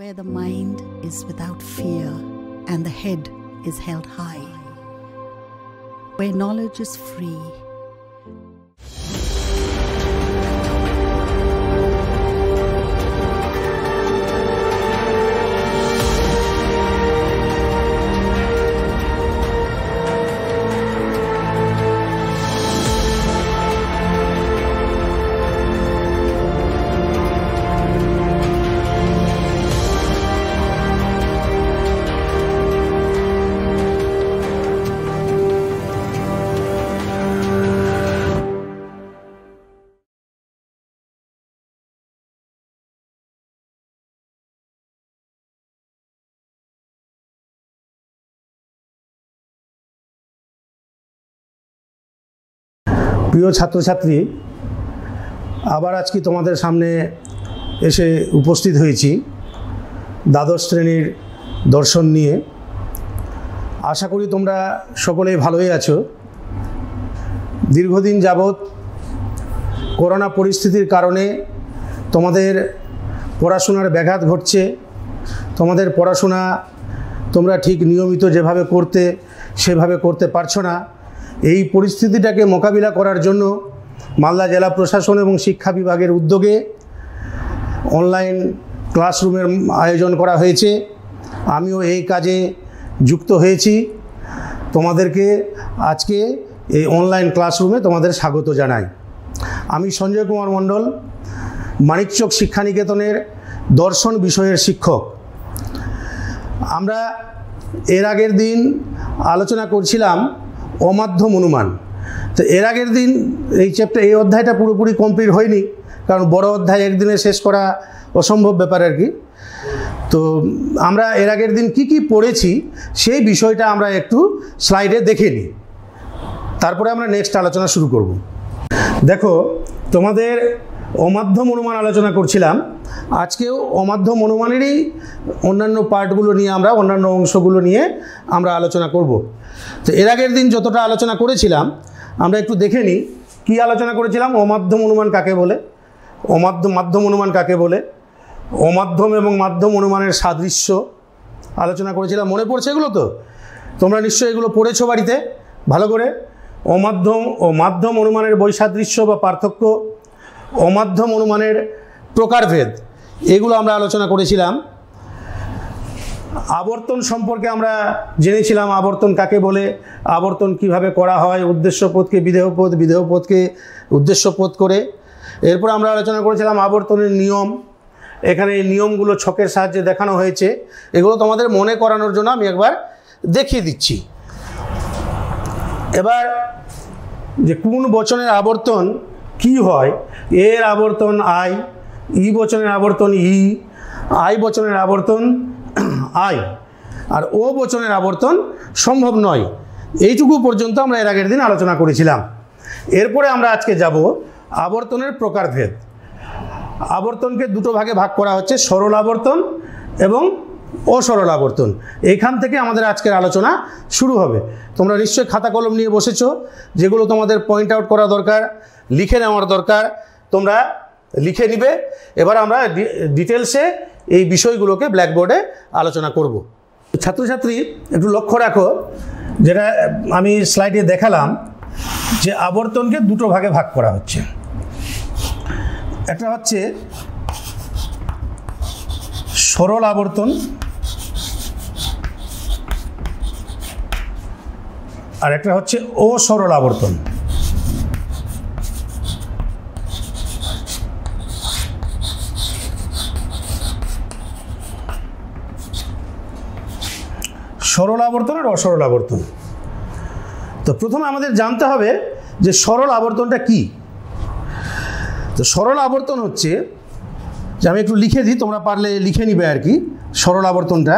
where the mind is without fear and the head is held high, where knowledge is free. প্রিয় ছাত্রছাত্রী, আবার আজকে তোমাদের সামনে এসে উপস্থিত হয়েছি দ্বাদশ শ্রেণীর দর্শন নিয়ে। আশা করি তোমরা সকলেই ভালোই আছো। দীর্ঘদিন যাবৎ করোনা পরিস্থিতির কারণে তোমাদের পড়াশোনার ব্যাঘাত ঘটছে। তোমাদের পড়াশোনা তোমরা ঠিক নিয়মিত যেভাবে করতে সেভাবে করতে পারছো না। এই পরিস্থিতিটাকে মোকাবিলা করার জন্য মালদা জেলা প্রশাসন এবং শিক্ষা বিভাগের উদ্যোগে অনলাইন ক্লাসরুমের আয়োজন করা হয়েছে। আমিও এই কাজে যুক্ত হয়েছি। তোমাদেরকে আজকে এই অনলাইন ক্লাসরুমে তোমাদের স্বাগত জানাই। আমি সঞ্জয় কুমার মণ্ডল, মানিকচক শিক্ষানিকেতনের দর্শন বিষয়ের শিক্ষক। আমরা এর আগের দিন আলোচনা করছিলাম অমাধ্যম অনুমান। তো এর আগের দিন এই অধ্যায়টা পুরোপুরি কমপ্লিট হয়নি, কারণ বড় অধ্যায় একদিনে শেষ করা অসম্ভব ব্যাপার আর কি। তো আমরা এর আগের দিন কি পড়েছি সেই বিষয়টা আমরা একটু স্লাইডে দেখে নিই, তারপরে আমরা নেক্সট আলোচনা শুরু করব। দেখো, তোমাদের অমাধ্যম অনুমান আলোচনা করছিলাম। আজকেও অমাধ্যম অনুমানেরই অন্যান্য পার্টগুলো নিয়ে অন্যান্য অংশগুলো নিয়ে আমরা আলোচনা করব। তো এর আগের দিন যতটা আলোচনা করেছিলাম আমরা একটু দেখে নিই কী আলোচনা করেছিলাম। অমাধ্যম অনুমান কাকে বলে, মাধ্যম অনুমান কাকে বলে, অমাধ্যম এবং মাধ্যম অনুমানের সাদৃশ্য আলোচনা করেছিলাম। মনে পড়ছে এগুলো? তো তোমরা নিশ্চয়ই এগুলো পড়েছো বাড়িতে ভালো করে। অমাধ্যম ও মাধ্যম অনুমানের বৈসাদৃশ্য বা পার্থক্য, অমাধ্যম অনুমানের প্রকারভেদ, এগুলো আমরা আলোচনা করেছিলাম। আবর্তন সম্পর্কে আমরা জেনেছিলাম, আবর্তন কাকে বলে, আবর্তন কিভাবে করা হয়, উদ্দেশ্যপদকে বিধেয়পদ, বিধেয়পদকে উদ্দেশ্যপদ করে। এরপর আমরা আলোচনা করেছিলাম আবর্তনের নিয়ম। এখানে এই নিয়মগুলো ছকের সাহায্যে দেখানো হয়েছে। এগুলো তোমাদের মনে করানোর জন্য আমি একবার দেখিয়ে দিচ্ছি। এবার যে কোন বচনের আবর্তন কি হয়, এর আবর্তন আই, ই বচনের আবর্তন ই, আই বচনের আবর্তন আই, আর ও বচনের আবর্তন সম্ভব নয়, এইটুকু পর্যন্ত আমরা এর আগের দিন আলোচনা করেছিলাম। এরপরে আমরা আজকে যাব আবর্তনের প্রকারভেদ। আবর্তনকে দুটো ভাগে ভাগ করা হচ্ছে, সরল আবর্তন এবং অসরল আবর্তন। এইখান থেকে আমাদের আজকের আলোচনা শুরু হবে। তোমরা নিশ্চয়ই খাতা কলম নিয়ে বসেছো, যেগুলো তোমাদের পয়েন্ট আউট করা দরকার, লিখে নেওয়ার দরকার, তোমরা লিখে নিবে। এবার আমরা ডিটেলসে এই বিষয়গুলোকে ব্ল্যাকবোর্ডে আলোচনা করব। ছাত্রছাত্রী একটু লক্ষ্য রাখো, যেটা আমি স্লাইডে দেখালাম, যে আবর্তনকে দুটো ভাগে ভাগ করা হচ্ছে। একটা হচ্ছে সরল আবর্তন আর একটা হচ্ছে অসরল আবর্তন। সরল আবর্তন আর অসরল আবর্তন। তো প্রথমে আমাদের জানতে হবে যে সরল আবর্তনটা কি। তো সরল আবর্তন হচ্ছে, যে আমি একটু লিখে দিই, তোমরা পারলে লিখে নিবে আর কি। সরল আবর্তনটা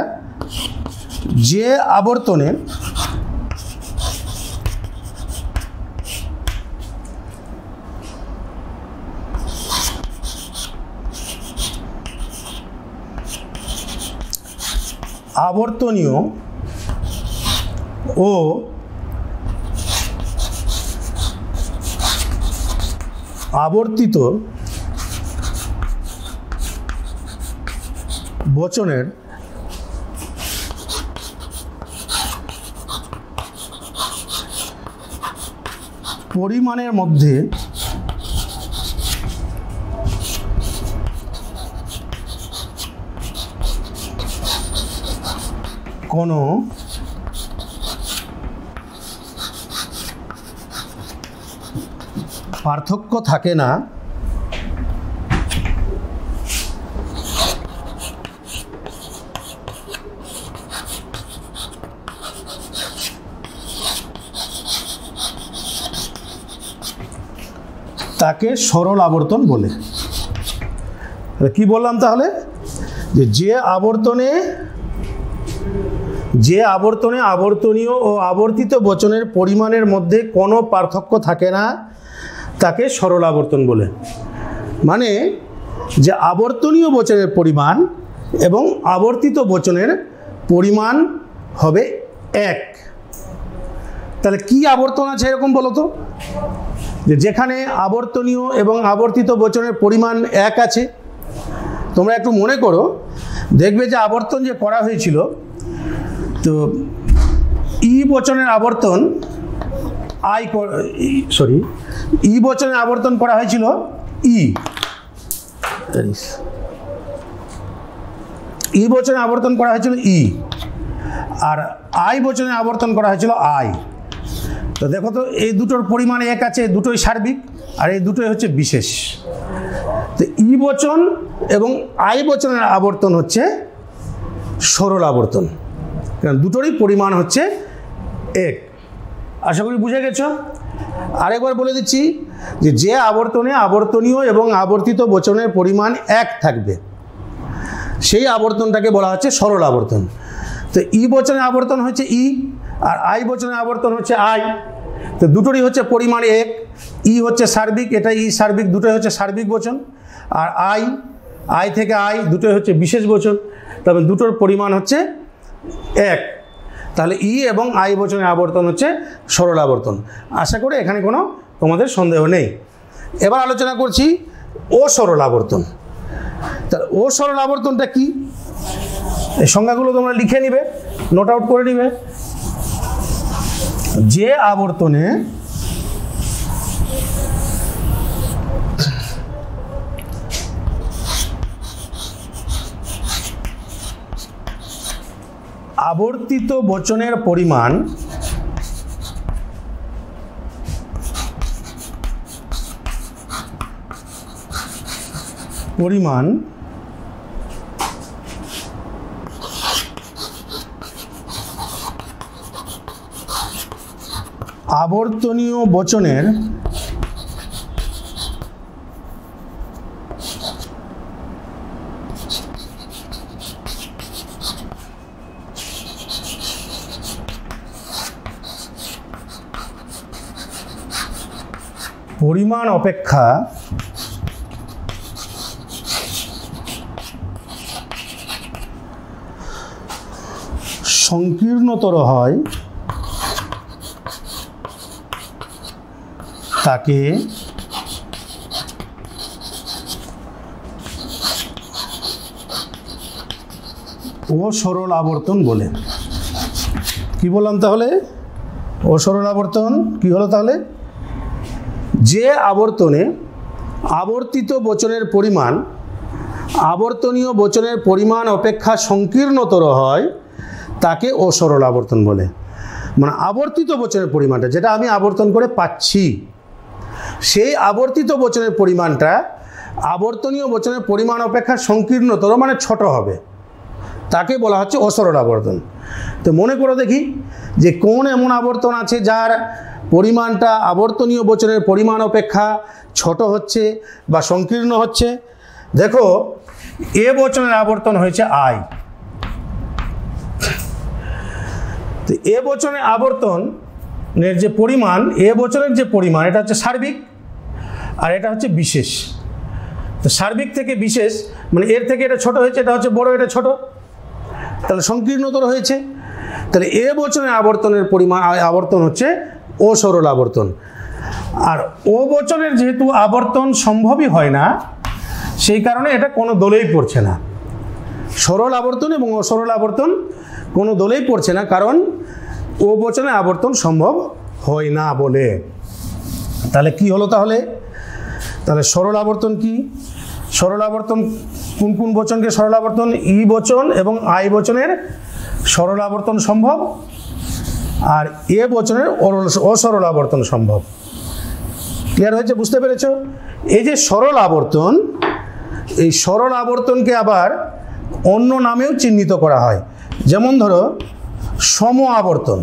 যে আবর্তনে আবর্তনীয় ও আবর্তিত বচনের পরিমাণের মধ্যে কোনো পার্থক্য থাকে না তাকে সরল আবর্তন বলে। কি বললাম তাহলে? যে আবর্তনে আবর্তনীয় ও আবর্তিত বচনের পরিমাণের মধ্যে কোনো পার্থক্য থাকে না তাকে সরল আবর্তন বলে। মানে যে আবর্তনীয় বচনের পরিমাণ এবং আবর্তিত বচনের পরিমাণ হবে এক। তাহলে কি আবর্তন আছে এরকম বলো তো? যেখানে আবর্তনীয় এবং আবর্তিত বচনের পরিমাণ এক আছে। তোমরা একটু মনে করো, দেখবে যে আবর্তন যে করা হয়েছিল, তো ই বচনের আবর্তন ই বচনের আবর্তন করা হয়েছিল ই বচনের আবর্তন করা হয়েছিল ই, আর আই বচনের আবর্তন করা হয়েছিল আই। তো দেখো তো, এই দুটোর পরিমাণ এক আছে, দুটোই সার্বিক, আর এই দুটোই হচ্ছে বিশেষ। তো ই বচন এবং আই বচনের আবর্তন হচ্ছে সরল আবর্তন, কারণ দুটোরই পরিমাণ হচ্ছে এক। আশা করি বুঝে গেছো। আরেকবার বলে দিচ্ছি যে আবর্তনে আবর্তনীয় এবং আবর্তিত বচনের পরিমাণ এক থাকবে, সেই আবর্তনটাকে বলা হচ্ছে সরল আবর্তন। তো ই বচনের আবর্তন হচ্ছে ই, আর আই বচনের আবর্তন হচ্ছে আই। তো দুটোরই হচ্ছে পরিমাণ এক। ই হচ্ছে সার্বিক, এটা ই সার্বিক, দুটোই হচ্ছে সার্বিক বচন। আর আই থেকে আই দুটোই হচ্ছে বিশেষ বচন, তবে দুটোর পরিমাণ হচ্ছে এক। তাহলে ই এবং আই বচনের আবর্তন হচ্ছে সরল আবর্তন। আশা করি এখানে কোনো তোমাদের সন্দেহ নেই। এবার আলোচনা করছি অসরল আবর্তন। তাহলে অসরল আবর্তনটা কি? এই সংজ্ঞাগুলো তোমরা লিখে নিবে, নোট আউট করে নিবে। যে আবর্তনে আবর্তিত বচনের পরিমাণ আবর্তনীয় বচনের পরিমাণ অপেক্ষা সংকীর্ণতর হয় তাকে অসরল আবর্তন বলে। কি বললাম তাহলে? অসরল আবর্তন কি হলো তাহলে? যে আবর্তনে আবর্তিত বচনের পরিমাণ আবর্তনীয় বচনের পরিমাণ অপেক্ষা সংকীর্ণতর হয় তাকে অসরল আবর্তন বলে। মানে আবর্তিত বচনের পরিমাণটা যেটা আমি আবর্তন করে পাচ্ছি, সেই আবর্তিত বচনের পরিমাণটা আবর্তনীয় বচনের পরিমাণ অপেক্ষা সংকীর্ণতর মানে ছোট হবে, তাকে বলা হচ্ছে অসরল আবর্তন। তো মনে করে দেখি যে কোন এমন আবর্তন আছে যার পরিমাণটা আবর্তনীয় বচনের পরিমাণ অপেক্ষা ছোট হচ্ছে বা সংকীর্ণ হচ্ছে। দেখো, এ বচনের আবর্তন হয়েছে আই। তো এ বচনের আবর্তনের যে পরিমাণ, এ বচনের যে পরিমাণ, এটা হচ্ছে সার্বিক আর এটা হচ্ছে বিশেষ। তো সার্বিক থেকে বিশেষ মানে এর থেকে এটা ছোট হয়েছে, এটা হচ্ছে বড়, এটা ছোট, তাহলে সংকীর্ণতর হয়েছে। তাহলে এ বচনের আবর্তনের পরিমাণ আবর্তন হচ্ছে অসরল আবর্তন। আর ও বচনের যেহেতু আবর্তন সম্ভবই হয় না, সেই কারণে এটা কোনো দলেই পড়ছে না। সরল আবর্তন এবং অসরল আবর্তন কোনো দলেই পড়ছে না, কারণ ও বচনে আবর্তন সম্ভব হয় না বলে। তাহলে কি হলো? তাহলে সরল আবর্তন কি? সরল আবর্তন কোন কোন বচনকে সরল আবর্তন? ই বচন এবং আই বচনের সরল আবর্তন সম্ভব, আর এ বচনের অসরল আবর্তন সম্ভব। ক্লিয়ার হয়েছে? বুঝতে পেরেছ? এই যে সরল আবর্তন, এই সরল আবর্তনকে আবার অন্য নামেও চিহ্নিত করা হয়। যেমন ধরো সম আবর্তন।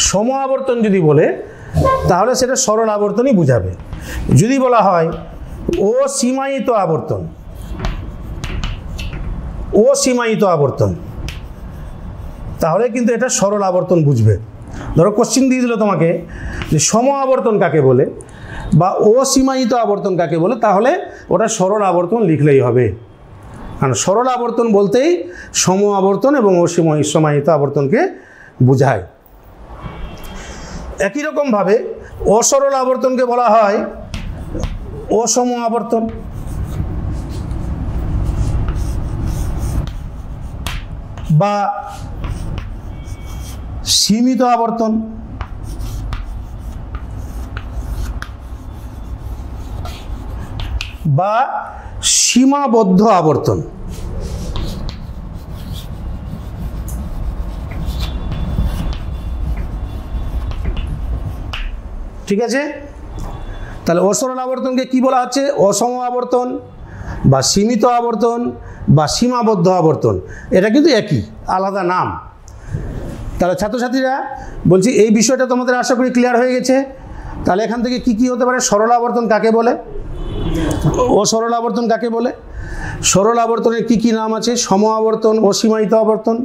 সম আবর্তন যদি বলে তাহলে সেটা সরল আবর্তনই বুঝাবে। যদি বলা হয় অসীমায়িত আবর্তন, অসীমায়িত আবর্তন, তাহলে কিন্তু এটা সরল আবর্তন বুঝবে। ধরো কোশ্চিন দিয়ে দিল তোমাকে যে সম আবর্তন কাকে বলে বা অসীমায়িত আবর্তন কাকে বলে, তাহলে ওটা সরল আবর্তন লিখলেই হবে। কারণ সরল আবর্তন বলতেই সম আবর্তন এবং অসীমায়িত আবর্তনকে বোঝায়। একই রকমভাবে অসরল আবর্তনকে বলা হয় অসম আবর্তন। বা সীমিত আবর্তন, বা সীমাবদ্ধ আবর্তন। ঠিক আছে? তাহলে অসরল আবর্তনকে কি বলা হচ্ছে? অসম আবর্তন বা সীমিত আবর্তন বা সীমাবদ্ধ আবর্তন। এটা কিন্তু একই, আলাদা নাম। তাহলে ছাত্রছাত্রীরা বলছি এই বিষয়টা তোমাদের আশা করি ক্লিয়ার হয়ে গেছে। তাহলে এখান থেকে কি কি হতে পারে? সরল আবর্তন কাকে বলে, অসরল আবর্তন কাকে বলে, সরল আবর্তনের কি কি নাম আছে? সম আবর্তন, অসীমায়িত আবর্তন।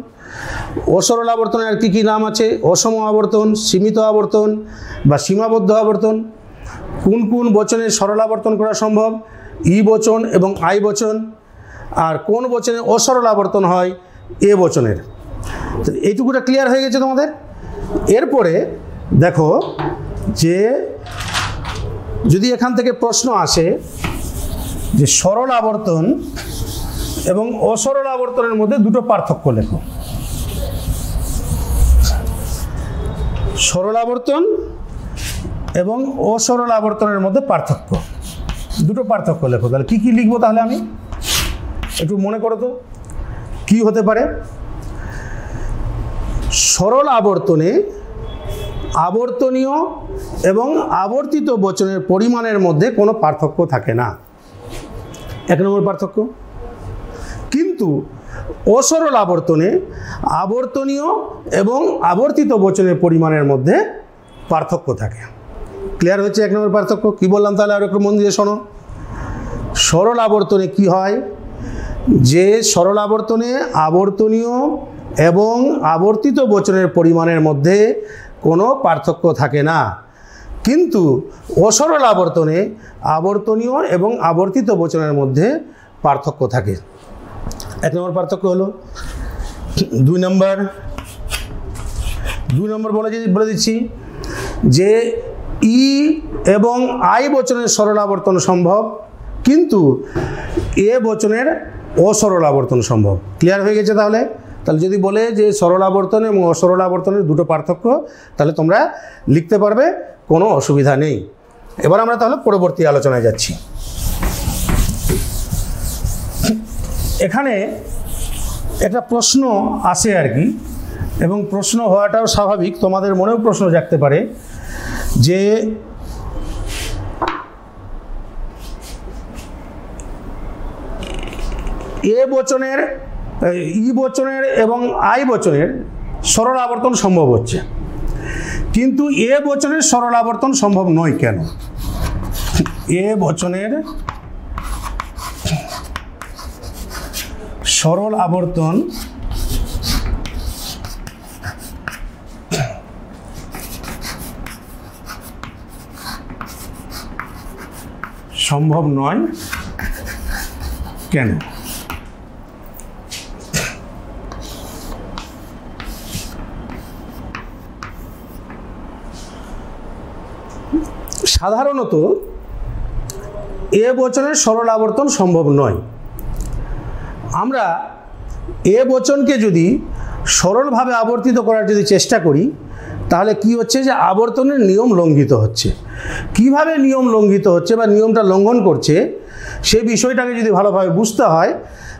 অসরল আবর্তনের আর কি কি নাম আছে? অসম আবর্তন, সীমিত আবর্তন বা সীমাবদ্ধ আবর্তন। কোন কোন বচনের সরল আবর্তন করা সম্ভব? ই বচন এবং আই বচন। আর কোন বচনে অসরল আবর্তন হয়? এ বচনের। এইটুকুটা ক্লিয়ার হয়ে গেছে তোমাদের। এরপরে দেখো যে যদি এখান থেকে প্রশ্ন আসে যে সরল আবর্তন এবং অসরল আবর্তনের মধ্যে দুটো পার্থক্য লেখো। সরল আবর্তন এবং অসরল আবর্তনের মধ্যে পার্থক্য, দুটো পার্থক্য লেখো। তাহলে কি কি লিখবো? তাহলে আমি একটু মনে করো তো কি হতে পারে? সরল আবর্তনে আবর্তনীয় এবং আবর্তিত বচনের পরিমাণের মধ্যে কোনো পার্থক্য থাকে না, এক নম্বর পার্থক্য। কিন্তু অসরল আবর্তনে আবর্তনীয় এবং আবর্তিত বচনের পরিমাণের মধ্যে পার্থক্য থাকে। ক্লিয়ার হচ্ছে এক নম্বর পার্থক্য? কি বললাম তাহলে আর একটু মন দিয়ে শোনো। সরল আবর্তনে কি হয়? যে সরল আবর্তনে আবর্তনীয় এবং আবর্তিত বচনের পরিমাণের মধ্যে কোনো পার্থক্য থাকে না, কিন্তু অসরল আবর্তনে আবর্তনীয় এবং আবর্তিত বচনের মধ্যে পার্থক্য থাকে। এক নম্বর পার্থক্য হলো। দুই নম্বর বলে দিচ্ছি যে ই এবং আই বচনের সরল আবর্তন সম্ভব, কিন্তু এ বচনের অসরল আবর্তন সম্ভব। ক্লিয়ার হয়ে গেছে? তাহলে যদি বলে যে সরল আবর্তন এবং অসরল আবর্তনের দুটো পার্থক্য, তাহলে তোমরা লিখতে পারবে, কোনো অসুবিধা নেই। এবার আমরা তাহলে পরবর্তী আলোচনায় যাচ্ছি। এখানে একটা প্রশ্ন আসে আর কি, এবং প্রশ্ন হওয়াটাও স্বাভাবিক, তোমাদের মনেও প্রশ্ন জাগতে পারে যে এ বচনের, ই বচনের এবং আই বচনের সরল আবর্তন সম্ভব হচ্ছে, কিন্তু এ বচনের সরল আবর্তন সম্ভব নয় কেন? এ বচনের সরল আবর্তন সম্ভব নয় কেন? সাধারণত এ বচনের সরল আবর্তন সম্ভব নয়, আমরা এ বচনকে যদি সরলভাবে আবর্তিত করার যদি চেষ্টা করি তাহলে কি হচ্ছে যে আবর্তনের নিয়ম লঙ্ঘিত হচ্ছে। কিভাবে নিয়ম লঙ্ঘিত হচ্ছে বা নিয়মটা লঙ্ঘন করছে সেই বিষয়টাকে যদি ভালোভাবে বুঝতে হয়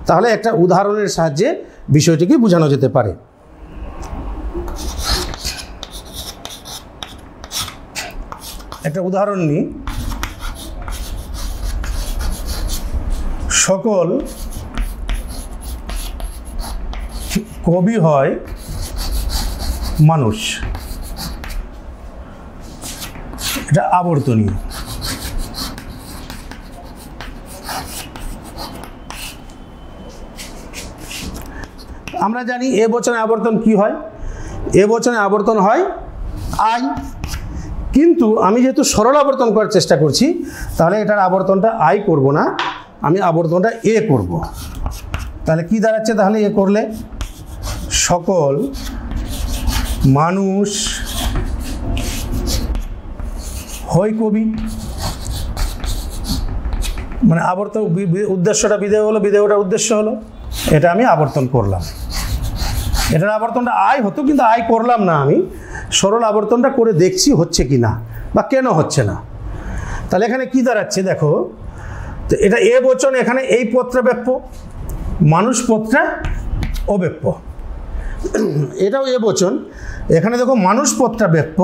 তাহলে একটা উদাহরণের সাহায্যে বিষয়টিকে বোঝানো যেতে পারে। একটা উদাহরণ নিই। সকল কবি হয় মানুষ, এটা আবর্তনীয়। আমরা জানি এ বচনে আবর্তন কি হয়, এ বচনে আবর্তন হয় আই, কিন্তু আমি যেহেতু সরল আবর্তন করার চেষ্টা করছি তাহলে এটার আবর্তনটা আই করব না, আমি আবর্তনটা এ করব। তাহলে কি দাঁড়াচ্ছে, তাহলে এ করলে সকল মানুষ হয় কবি, মানে আবর্তন উদ্দেশ্যটা বিধেয় হলো, বিধেয়টা উদ্দেশ্য হলো, এটা আমি আবর্তন করলাম। এটার আবর্তনটা আয় হতো কিন্তু আয় করলাম না, আমি সরল আবর্তনটা করে দেখছি হচ্ছে কি না বা কেন হচ্ছে না। তাহলে এখানে কি দাঁড়াচ্ছে দেখো, তো এটা এ বচন, এখানে এই পদটা ব্যাপ্য, মানুষ পদটা অব্যাপ্য। এটাও এ বচন, এখানে দেখো মানুষ পদটা ব্যাপ্য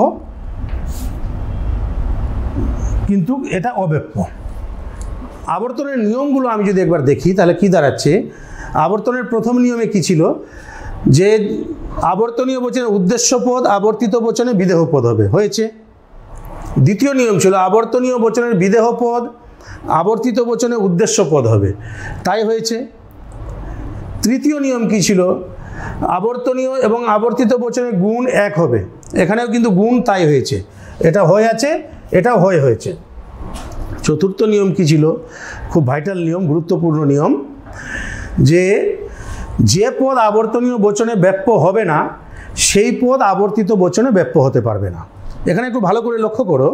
কিন্তু এটা অব্যাপ্য। আবর্তনের নিয়মগুলো আমি যদি একবার দেখি তাহলে কি দাঁড়াচ্ছে, আবর্তনের প্রথম নিয়মে কি ছিল যে আবর্তনীয় বচনে উদ্দেশ্য পদ, আবর্তিত বচনে বিদেহ পদ হবে, হয়েছে। দ্বিতীয় নিয়ম ছিল আবর্তনীয় বচনের বিদেহ পদ, আবর্তিত বচনে উদ্দেশ্য পদ হবে, তাই হয়েছে। তৃতীয় নিয়ম কি ছিল, আবর্তনীয় এবং আবর্তিত বচনে গুণ এক হবে, এখানেও কিন্তু গুণ তাই হয়েছে, এটা হয়ে আছে, এটাও হয়েছে। চতুর্থ নিয়ম কি ছিল, খুব ভাইটাল নিয়ম, গুরুত্বপূর্ণ নিয়ম, যে পদ আবর্তনীয় বচনে ব্যাপ্য হবে না সেই পদ আবর্তিত বচনে ব্যাপ্য হতে পারবে না। এখানে একটু ভালো করে লক্ষ্য করো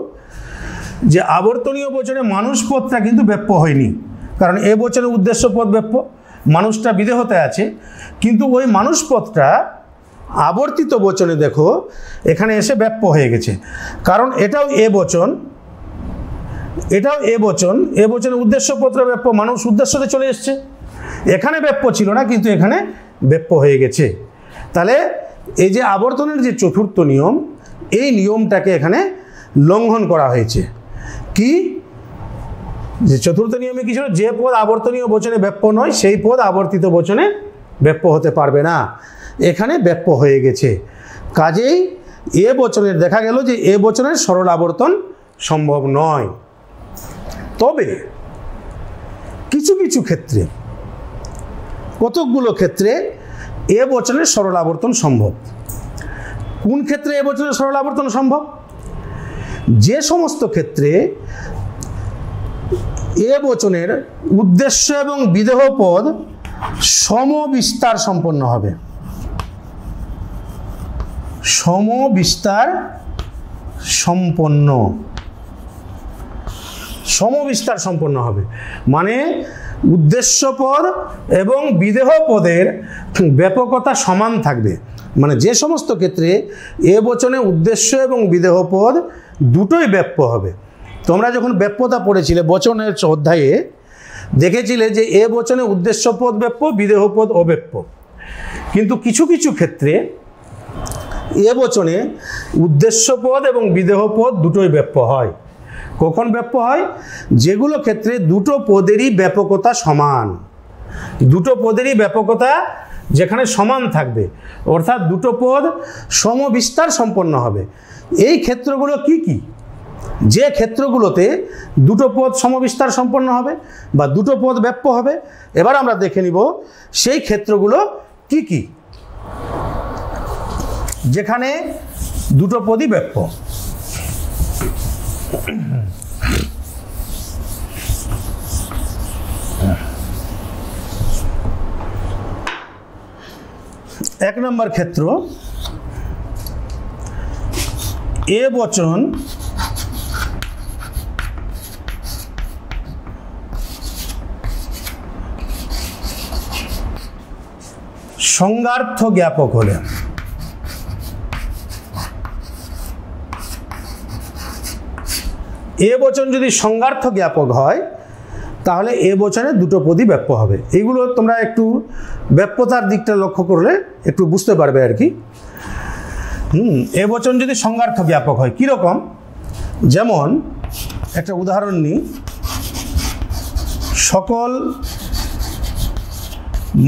যে আবর্তনীয় বচনে মানুষ পদটা কিন্তু ব্যাপ্য হয়নি, কারণ এ বচনে উদ্দেশ্য পদ ব্যাপ্য, মানুষটা বিদেহতে আছে, কিন্তু ওই মানুষ পদটা আবর্তিত বচনে দেখো এখানে এসে ব্যাপ্য হয়ে গেছে, কারণ এটাও এ বচন, এটাও এ বচন, এ বচনে উদ্দেশ্য পদটা ব্যাপ্য, মানুষ উদ্দেশ্যতে চলে এসছে, এখানে ব্যাপ্য ছিল না কিন্তু এখানে ব্যাপ্য হয়ে গেছে। তাহলে এই যে আবর্তনের যে চতুর্থ নিয়ম, এই নিয়মটাকে এখানে লঙ্ঘন করা হয়েছে। কি, যে চতুর্থ নিয়মে কি ছিল, যে পদ আবর্তনীয় বচনে ব্যাপ্য নয় সেই পদ আবর্তিত বচনে ব্যাপ্য হতে পারবে না, এখানে ব্যাপ্য হয়ে গেছে। কাজেই এ বচনের দেখা গেল যে এ বচনের সরল আবর্তন সম্ভব নয়। তবে কিছু কিছু ক্ষেত্রে, কতকগুলো ক্ষেত্রে এ বচনের সরল আবর্তন সম্ভব। কোন ক্ষেত্রে এ বচনের সরল আবর্তন সম্ভব, যে সমস্ত ক্ষেত্রে এ বচনের উদ্দেশ্য এবং বিদেহ পদ সমবিস্তার সম্পন্ন হবে, সমবিস্তার সম্পন্ন হবে, মানে উদ্দেশ্য পদ এবং বিদেহ পদের ব্যাপকতা সমান থাকবে। মানে যে সমস্ত ক্ষেত্রে এ বচনে উদ্দেশ্য এবং বিদেহ পদ দুটোই ব্যাপ্য হবে। তোমরা যখন ব্যাপ্যতা পড়েছিলে বচনের অধ্যায়ে দেখেছিলে যে এ বচনে উদ্দেশ্য পদ ব্যাপ্য, বিদেহ পদ অব্যাপ্য, কিন্তু কিছু কিছু ক্ষেত্রে এ বচনে উদ্দেশ্য পদ এবং বিদেহ পদ দুটোই ব্যাপ্য হয়। কখন ব্যাপ্য হয়, যেগুলো ক্ষেত্রে দুটো পদেরই ব্যাপকতা সমান, দুটো পদেরই ব্যাপকতা যেখানে সমান থাকবে, অর্থাৎ দুটো পদ সমবিস্তার সম্পন্ন হবে। এই ক্ষেত্রগুলো কি কি, যে ক্ষেত্রগুলোতে দুটো পদ সমবিস্তার সম্পন্ন হবে বা দুটো পদ ব্যাপ্য হবে, এবার আমরা দেখে নিব সেই ক্ষেত্রগুলো কি কি, যেখানে দুটো পদই ব্যাপ্য। এক নম্বর ক্ষেত্র, এ বচন সংজ্ঞার্থ জ্ঞাপক হলে, এ বচন যদি সংজ্ঞার্থ জ্ঞাপক হয় তাহলে এ বচনে দুটো পদই ব্যাপ্য হবে। এইগুলো তোমরা একটু ব্যাপ্যতার দিকটা লক্ষ্য করলে একটু বুঝতে পারবে আর কি। এ বচন যদি সংজ্ঞার্থ জ্ঞাপক হয় কীরকম, যেমন একটা উদাহরণ নিই, সকল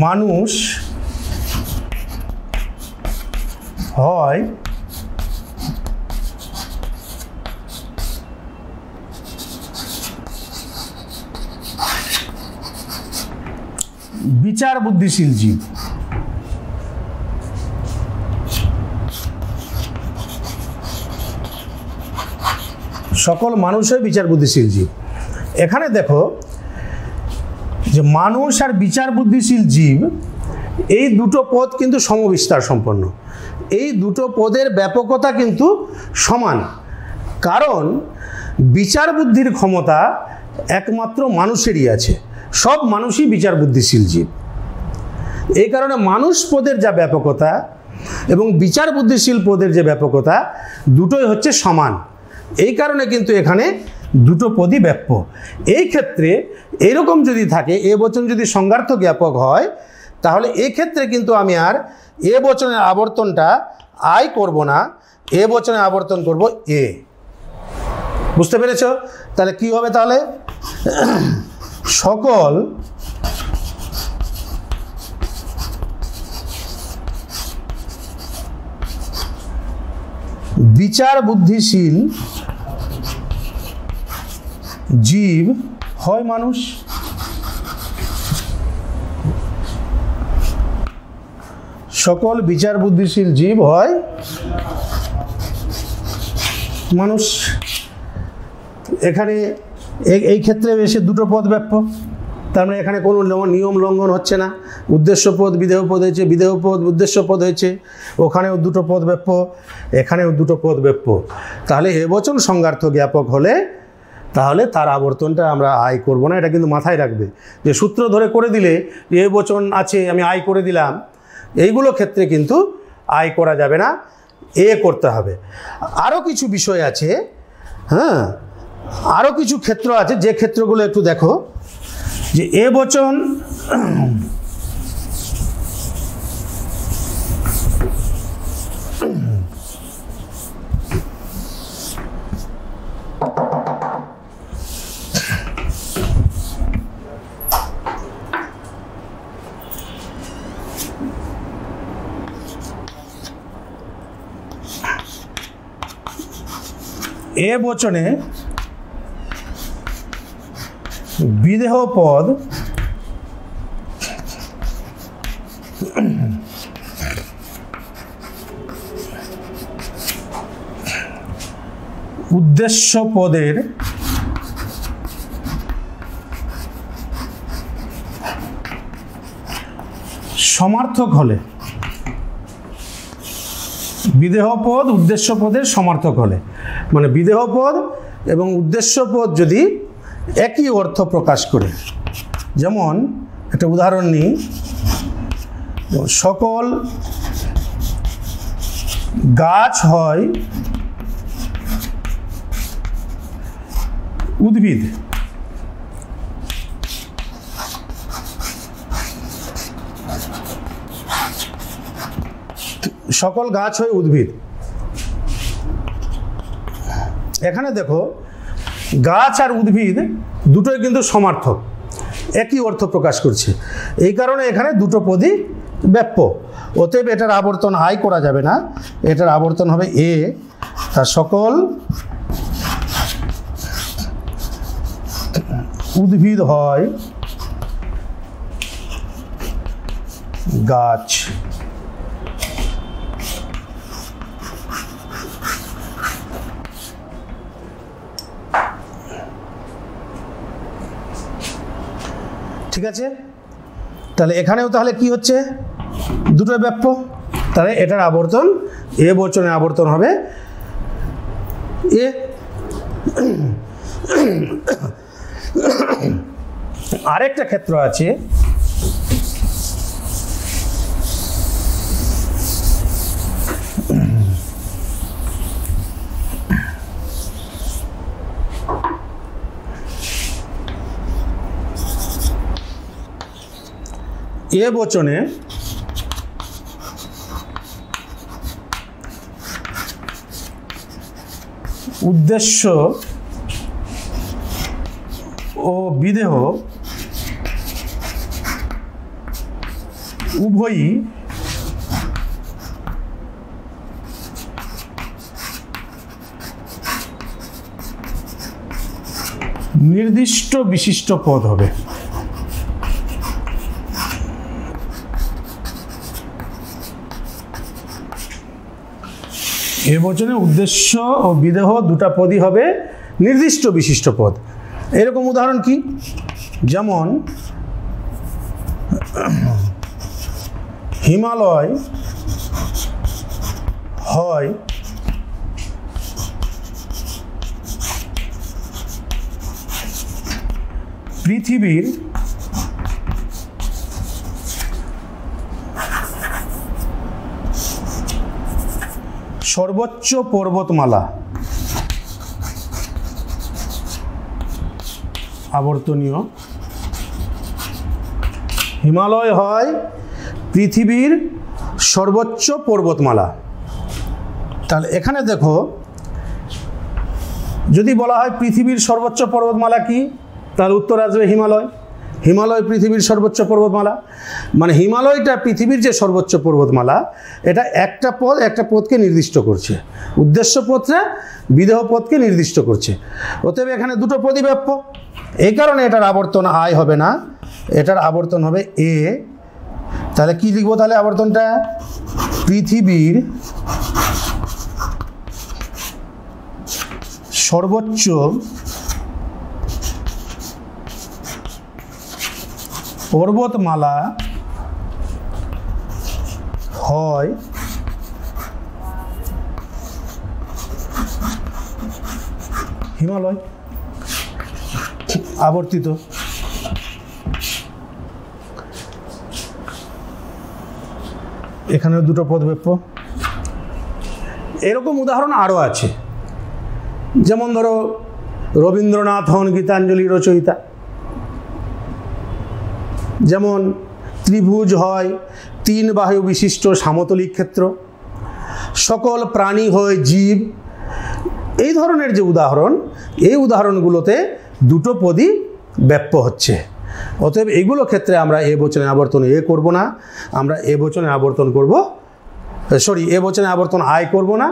মানুষ হয় বিচার বুদ্ধিশীল জীব। সকল মানুষই বিচার বুদ্ধিশীল জীব। এখানে দেখো যে মানুষ আর বিচার বুদ্ধিশীল জীব এই দুটো পদ কিন্তু সমবিস্তার সম্পন্ন। এই দুটো পদের ব্যাপকতা কিন্তু সমান, কারণ বিচার বুদ্ধির ক্ষমতা একমাত্র মানুষেরই আছে। সব মানুষই বিচার বুদ্ধিশীল জীব। এই কারণে মানুষ পদের যা ব্যাপকতা এবং বিচার বুদ্ধিশীল পদের যে ব্যাপকতা দুটোই হচ্ছে সমান। এই কারণে কিন্তু এখানে দুটো পদই ব্যাপ্য। এই ক্ষেত্রে এরকম যদি থাকে, এ বচন যদি সংজ্ঞার্থ জ্ঞাপক হয়, তাহলে এই ক্ষেত্রে কিন্তু আমি আর এ বচনের আবর্তনটা আই করব না, এ বচনের আবর্তন করব এ। বুঝতে পেরেছ? তাহলে কি হবে? তাহলে সকল বিচার বুদ্ধিশীল জীব হয় মানুষ। সকল বিচার বুদ্ধিশীল জীব হয় মানুষ। এখানে এই ক্ষেত্রে এসে দুটো পদ ব্যাপ্য, তার মানে এখানে কোনো নিয়ম লঙ্ঘন হচ্ছে না। উদ্দেশ্য পদ বিধেয় পদ হয়েছে, বিধেয় পদ উদ্দেশ্য পদ হয়েছে, ওখানেও দুটো পদ ব্যাপ্য, এখানেও দুটো পদ ব্যাপ্য। তাহলে এ বচন সংজ্ঞার্থ জ্ঞাপক হলে তাহলে তার আবর্তনটা আমরা আয় করব না। এটা কিন্তু মাথায় রাখবে যে সূত্র ধরে করে দিলে এ বচন আছে আমি আয় করে দিলাম, এইগুলো ক্ষেত্রে কিন্তু আয় করা যাবে না, এ করতে হবে। আরও কিছু বিষয় আছে, হ্যাঁ, আরও কিছু ক্ষেত্র আছে, যে ক্ষেত্রগুলো একটু দেখো। যে এ বচন এ বচনে বিদেহ পদ উদ্দেশ্য পদের সমার্থক হলে, বিদেহ পদ উদ্দেশ্য পদের সমার্থক হলে, মানে বিদেহ পদ এবং উদ্দেশ্য পদ যদি একই অর্থ প্রকাশ করে। যেমন একটা উদাহরণ নিই, সকল গাছ হয় উদ্ভিদ। সকল গাছ হয় উদ্ভিদ। এখানে দেখো গাছ আর উদ্ভিদ দুটোই কিন্তু সমার্থক, একই অর্থ প্রকাশ করছে। এই কারণে এখানে দুটো পদই ব্যাপ্য। অতএব এটার আবর্তন আয় করা যাবে না, এটার আবর্তন হবে এ। তার সকল উদ্ভিদ হয় গাছ। ঠিক আছে? তাহলে এখানেও তাহলে কি হচ্ছে? দুটো ব্যাপ্য। তাহলে এটার আবর্তন এ বচনের আবর্তন হবে এ। আরেকটা ক্ষেত্র আছে, এ বচনে উদ্দেশ্য ও বিদেহ উভয়ই নির্দিষ্ট বিশিষ্ট পদ হবে। এ বচনে উদ্দেশ্য ও বিদেহ দুটা পদই হবে নির্দিষ্ট বিশিষ্ট পদ। এরকম উদাহরণ কি? যেমন হিমালয় হয় পৃথিবীর সর্বোচ্চ পর্বতমালা, আবর্তনীয়। হিমালয় হয় পৃথিবীর সর্বোচ্চ পর্বতমালা। তাহলে এখানে দেখো, যদি বলা হয় পৃথিবীর সর্বোচ্চ পর্বতমালা কি, তাহলে উত্তর আসবে হিমালয়। হিমালয় পৃথিবীর সর্বোচ্চ পর্বতমালা, মানে হিমালয়টা পৃথিবীর যে সর্বোচ্চ পর্বতমালা, এটা একটা পদকে নির্দিষ্ট করছে। উদ্দেশ্য পদটা বিদেহ পদকে নির্দিষ্ট করছে। অতএব এখানে দুটো পদই ব্যাপ্য, এই কারণে এটার আবর্তন আয় হবে না, এটার আবর্তন হবে এ। তাহলে কি লিখবো তাহলে আবর্তনটা? পৃথিবীর সর্বোচ্চ পর্বতমালা হয় হিমালয়, আবর্তিত। এখানে দুটো পদ ব্যাপ্য। এরকম উদাহরণ আরও আছে। যেমন ধরো রবীন্দ্রনাথ হন গীতাঞ্জলি রচয়িতা। যেমন ত্রিভুজ হয় 3 বাহু বিশিষ্ট সামতলিক ক্ষেত্র, সকল প্রাণী হয় জীব। এই ধরনের যে উদাহরণ, এই উদাহরণগুলোতে দুটো পদই ব্যাপ্য হচ্ছে। অতএব এইগুলো ক্ষেত্রে আমরা এ বচনে আবর্তন এ করব না, আমরা এ বচনে আবর্তন করব, এ বচনে আবর্তন আয় করব না,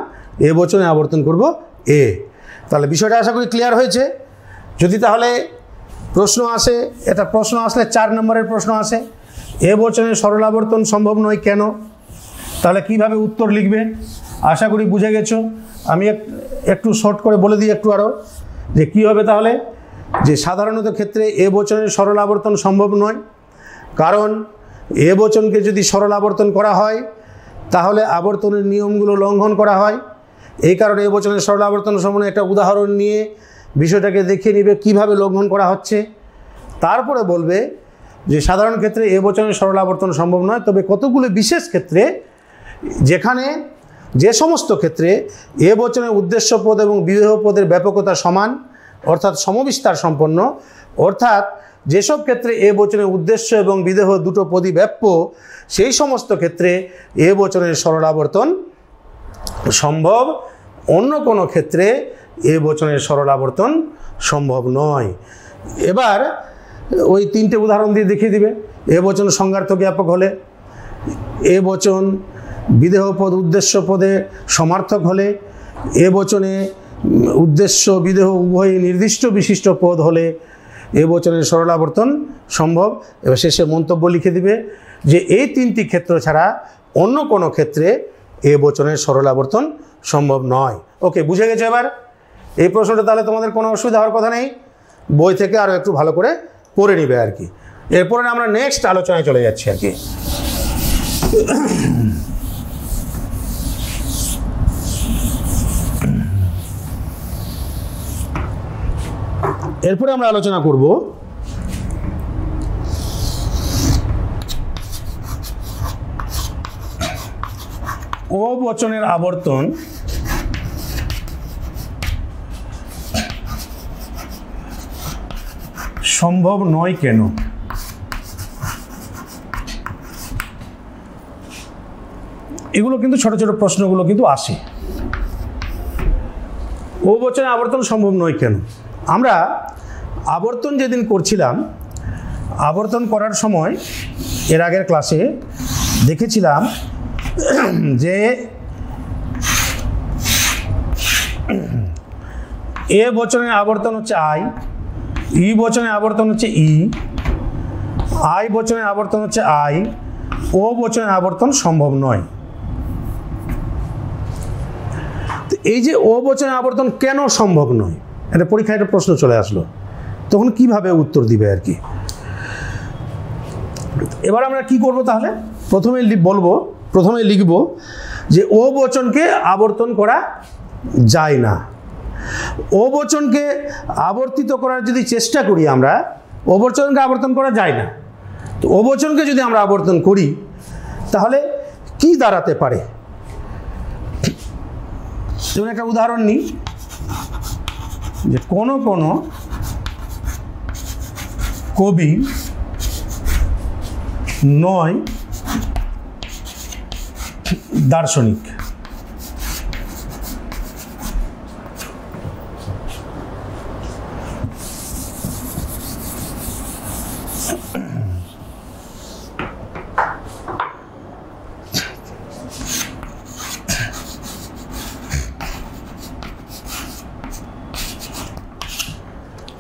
এ বচনে আবর্তন করব এ। তাহলে বিষয়টা আশা করি ক্লিয়ার হয়েছে। যদি তাহলে প্রশ্ন আসে, এটা প্রশ্ন আসলে 4 নম্বরের প্রশ্ন আসে, এ বচনে সরল আবর্তন সম্ভব নয় কেন, তাহলে কিভাবে উত্তর লিখবে? আশা করি বুঝে গেছো। আমি একটু শর্ট করে বলে দিই একটু আরও, যে কী হবে তাহলে। যে সাধারণত ক্ষেত্রে এ বচনের সরল আবর্তন সম্ভব নয়, কারণ এ বচনকে যদি সরল আবর্তন করা হয় তাহলে আবর্তনের নিয়মগুলো লঙ্ঘন করা হয়। এই কারণে এ বচনের সরল আবর্তন সম্বন্ধে একটা উদাহরণ নিয়ে বিষয়টাকে দেখিয়ে নিবে কীভাবে লঙ্ঘন করা হচ্ছে। তারপরে বলবে যে সাধারণ ক্ষেত্রে এ বচনের সরল আবর্তন সম্ভব নয়, তবে কতগুলো বিশেষ ক্ষেত্রে, যেখানে যে সমস্ত ক্ষেত্রে এ বচনের উদ্দেশ্য পদ এবং বিদেহ পদের ব্যাপকতা সমান, অর্থাৎ সমবিস্তার সম্পন্ন, অর্থাৎ যেসব ক্ষেত্রে এ বচনের উদ্দেশ্য এবং বিদেহ দুটো পদই ব্যাপ্য, সেই সমস্ত ক্ষেত্রে এ বচনের সরল আবর্তন সম্ভব। অন্য কোনো ক্ষেত্রে এ বচনের সরল আবর্তন সম্ভব নয়। এবার ওই 3টে উদাহরণ দিয়ে দেখিয়ে দিবে। এ বচন সংজ্ঞার্থ জ্ঞাপক হলে, এ বচন বিদেহ পদ উদ্দেশ্য পদে সমার্থক হলে, এ বচনে উদ্দেশ্য বিদেহ উভয় নির্দিষ্ট বিশিষ্ট পদ হলে এ বচনের সরল আবর্তন সম্ভব। এবার শেষে মন্তব্য লিখে দিবে যে এই 3টি ক্ষেত্র ছাড়া অন্য কোনো ক্ষেত্রে এ বচনের সরল আবর্তন সম্ভব নয়। ওকে, বুঝে গেছে এবার? এই প্রশ্নটা তাহলে তোমাদের কোনো অসুবিধা হওয়ার কথা নেই, বই থেকে আরও একটু ভালো করে পড়ে নিবে আর কি। এরপরে আমরা নেক্সট আলোচনায় চলে যাচ্ছি আর কি। এরপরে আমরা আলোচনা করব ও বচনের আবর্তন সম্ভব নয় কেন। এগুলো কিন্তু ছোট ছোট প্রশ্নগুলো কিন্তু আসে। ও বচনে আবর্তন সম্ভব নয় কেন? আমরা আবর্তন যেদিন করছিলাম, আবর্তন করার সময় এর আগের ক্লাসে দেখেছিলাম যে এ বচনের আবর্তন হচ্ছে আই, ই বচনের আবর্তন হচ্ছে ই, আই বচনের আবর্তন হচ্ছে আই, ও বচনের আবর্তন সম্ভব নয়। তো এই যে ও বচনের আবর্তন কেন সম্ভব নয়, এটা পরীক্ষায় একটা প্রশ্ন চলে আসলো, তখন কিভাবে উত্তর দিবে আর কি। এবার আমরা কি করব তাহলে? প্রথমে লিখব যে ও বচনকে আবর্তন করা যায় না। ও বচনকে আবর্তিত করার যদি চেষ্টা করি আমরা, ও বচনকে আবর্তন করা যায় না। তো ও বচনকে যদি আমরা আবর্তন করি তাহলে কি দাঁড়াতে পারে? যেমন একটা উদাহরণ নিই, যে কোনো কবি নয় দার্শনিক।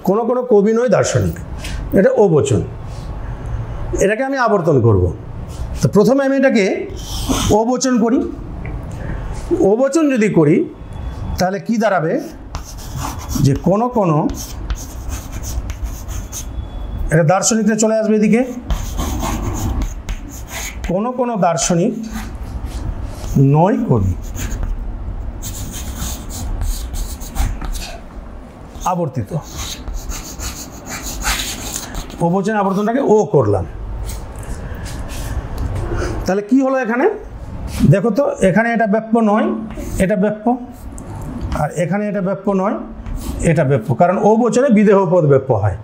কোনো কবি নয় দার্শনিক, এটা ও বচন। এটাকে আমি আবর্তন করব। তো প্রথমে আমি এটাকে ও বচন করি। ও বচন যদি করি তাহলে কি দাঁড়াবে, যে কোনো এটা দার্শনিকরা চলে আসবে এদিকে, কোনো দার্শনিক নয় কবি। আবর্তিত ও বচনের আবর্তনটাকে ও করলাম। তাহলে কি হলো এখানে? দেখো তো, এখানে এটা ব্যাপ্য নয়, এটা ব্যাপ্য, আর এখানে এটা ব্যাপ্য নয়, এটা ব্যাপ্য, কারণ ও বচনে বিদেহ পদ ব্যাপ্য হয়।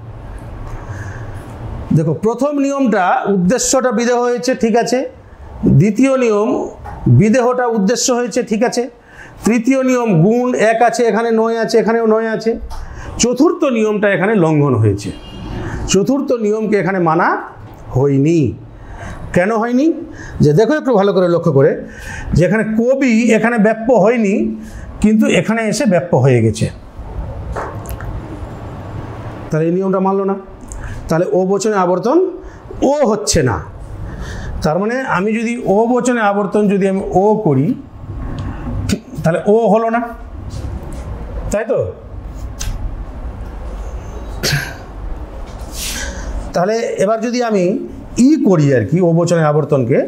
দেখো, প্রথম নিয়মটা উদ্দেশ্যটা বিদেহ হয়েছে, ঠিক আছে। দ্বিতীয় নিয়ম বিদেহটা উদ্দেশ্য হয়েছে, ঠিক আছে। তৃতীয় নিয়ম গুণ এক আছে, এখানে নয় আছে, এখানেও নয় আছে। চতুর্থ নিয়মটা এখানে লঙ্ঘন হয়েছে। চতুর্থ নিয়মকে এখানে মানা হয়নি। কেন হয়নি? যে দেখো একটু ভালো করে লক্ষ্য করে, যে এখানে কবি এখানে ব্যাপ্য হয়নি, কিন্তু এখানে এসে ব্যাপ্য হয়ে গেছে। তাহলে এই নিয়মটা মানলো না। তাহলে ও বচনে আবর্তন ও হচ্ছে না। তার মানে আমি যদি ও বচনে আবর্তন যদি আমি ও করি তাহলে ও হলো না, তাই তো? তাহলে এবার যদি আমি ই করি আর কি, ও বচনের আবর্তনকে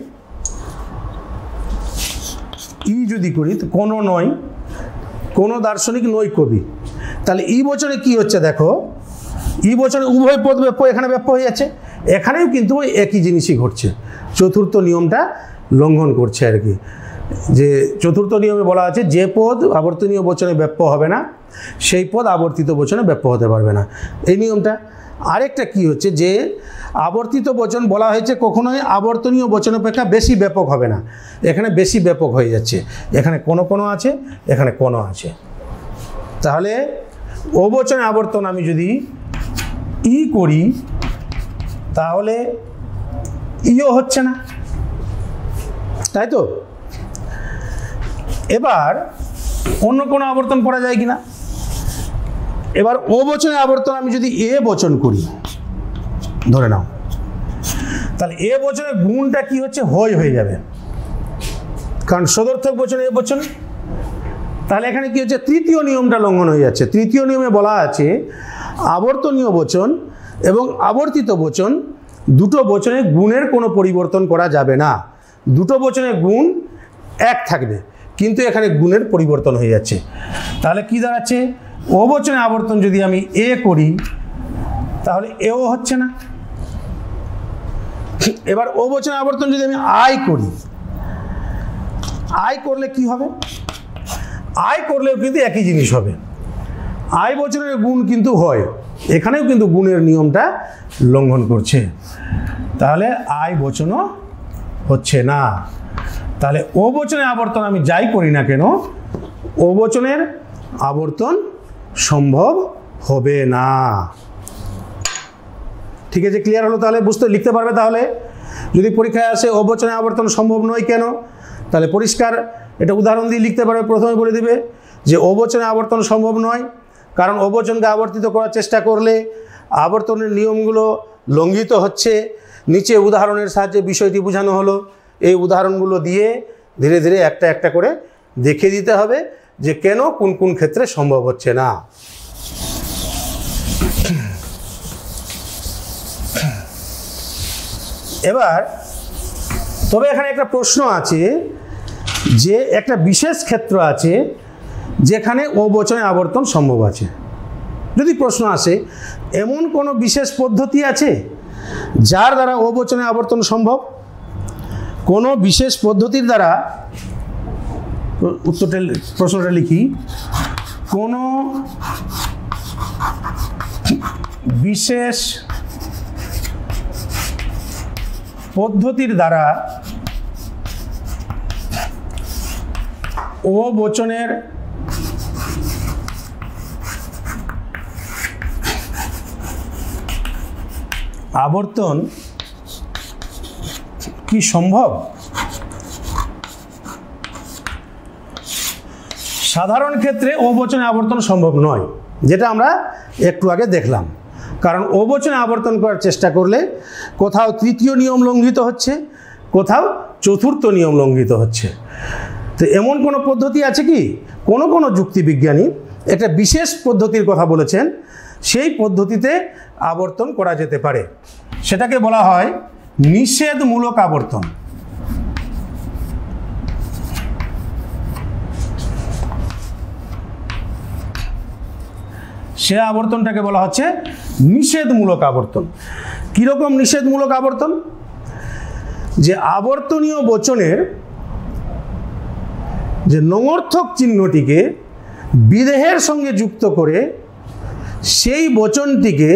ই যদি করি, তো কোনো নয়, কোনো দার্শনিক নয় কবি। তাহলে ই বচনে কি হচ্ছে দেখো, ই বচনে উভয় পদ ব্যাপ্য, এখানে ব্যাপ্য হয়ে যাচ্ছে, এখানেও কিন্তু ওই একই জিনিসই ঘটছে। চতুর্থ নিয়মটা লঙ্ঘন করছে আর কি। যে চতুর্থ নিয়মে বলা আছে যে পদ আবর্তনীয় বচনে ব্যাপ্য হবে না, সেই পদ আবর্তিত বচনে ব্যাপ্য হতে পারবে না, এই নিয়মটা। আরেকটা কি হচ্ছে, যে আবর্তিত বচন বলা হয়েছে কখনোই আবর্তনীয় বচন অপেক্ষা বেশি ব্যাপক হবে না, এখানে বেশি ব্যাপক হয়ে যাচ্ছে। এখানে কোনো আছে, এখানে কোনো আছে। তাহলে ও বচনে আবর্তন আমি যদি ই করি তাহলে ইও হচ্ছে না, তাই তো? এবার অন্য কোনো আবর্তন করা যায় কিনা? এবার ও বচনে আবর্তন আমি যদি এ বচন করি, ধরে নাও, তাহলে এ বচনের গুণটা কি হচ্ছে, হয়ে যাবে, কারণ সদর্থক বচন এ বচন। তাহলে এখানে কি হচ্ছে, তৃতীয় নিয়মটা লঙ্ঘন হয়ে যাচ্ছে। তৃতীয় নিয়মে বলা আছে আবর্তনীয় বচন এবং আবর্তিত বচন দুটো বচনে গুণের কোনো পরিবর্তন করা যাবে না। দুটো বচনের গুণ এক থাকবে, কিন্তু এখানে গুণের পরিবর্তন হয়ে যাচ্ছে। তাহলে কি দাঁড়াচ্ছে, ও বচনে আবর্তন যদি আমি এ করি তাহলে এও হচ্ছে না। এবার ও বচনে আবর্তন যদি আমি আই করি, আই করলে কি হবে? আই করলেও কিন্তু একই জিনিস হবে। আই বচনের গুণ কিন্তু হয়, এখানেও কিন্তু গুণের নিয়মটা লঙ্ঘন করছে। তাহলে আই বচনও হচ্ছে না। তাহলে ও বচনে আবর্তন আমি যাই করি না কেন, ও বচনের আবর্তন সম্ভব হবে না। ঠিক আছে, ক্লিয়ার হলো? তাহলে বুঝতে লিখতে পারবে। তাহলে যদি পরীক্ষায় আসে ও বচনে আবর্তন সম্ভব নয় কেন, তাহলে পরিষ্কার এটা উদাহরণ দিয়ে লিখতে পারবে। প্রথমে বলে দিবে যে ও বচনে আবর্তন সম্ভব নয়, কারণ ও বচনকে আবর্তিত করার চেষ্টা করলে আবর্তনের নিয়মগুলো লঙ্ঘিত হচ্ছে। নিচে উদাহরণের সাহায্যে বিষয়টি বোঝানো হলো। এই উদাহরণগুলো দিয়ে ধীরে ধীরে একটা একটা করে দেখিয়ে দিতে হবে যে কেন কোন কোন ক্ষেত্রে সম্ভব হচ্ছে না। এবার তবে এখানে একটা প্রশ্ন আছে যে একটা বিশেষ ক্ষেত্র আছে যেখানে ও বচনে আবর্তন সম্ভব আছে। যদি প্রশ্ন আসে এমন কোনো বিশেষ পদ্ধতি আছে যার দ্বারা ও বচনে আবর্তন সম্ভব, কোনো বিশেষ পদ্ধতির দ্বারা, উত্তরটা প্রশ্নটা লিখি, কোনো বিশেষ পদ্ধতির দ্বারা ও বচনের আবর্তন কি সম্ভব? সাধারণ ক্ষেত্রে ও বচনে আবর্তন সম্ভব নয়, যেটা আমরা একটু আগে দেখলাম। কারণ ও বচনে আবর্তন করার চেষ্টা করলে কোথাও তৃতীয় নিয়ম লঙ্ঘিত হচ্ছে, কোথাও চতুর্থ নিয়ম লঙ্ঘিত হচ্ছে। তো এমন কোনো পদ্ধতি আছে কি? কোনো যুক্তিবিজ্ঞানী একটা বিশেষ পদ্ধতির কথা বলেছেন, সেই পদ্ধতিতে আবর্তন করা যেতে পারে। সেটাকে বলা হয় নিষেধমূলক আবর্তন। সে আবর্তনটাকে বলা হচ্ছে নিষেধমূলক আবর্তন। কীরকম নিষেধমূলক আবর্তন? যে আবর্তনীয় বচনের যে নঙর্থক চিহ্নটিকে বিদেহের সঙ্গে যুক্ত করে সেই বচনটিকে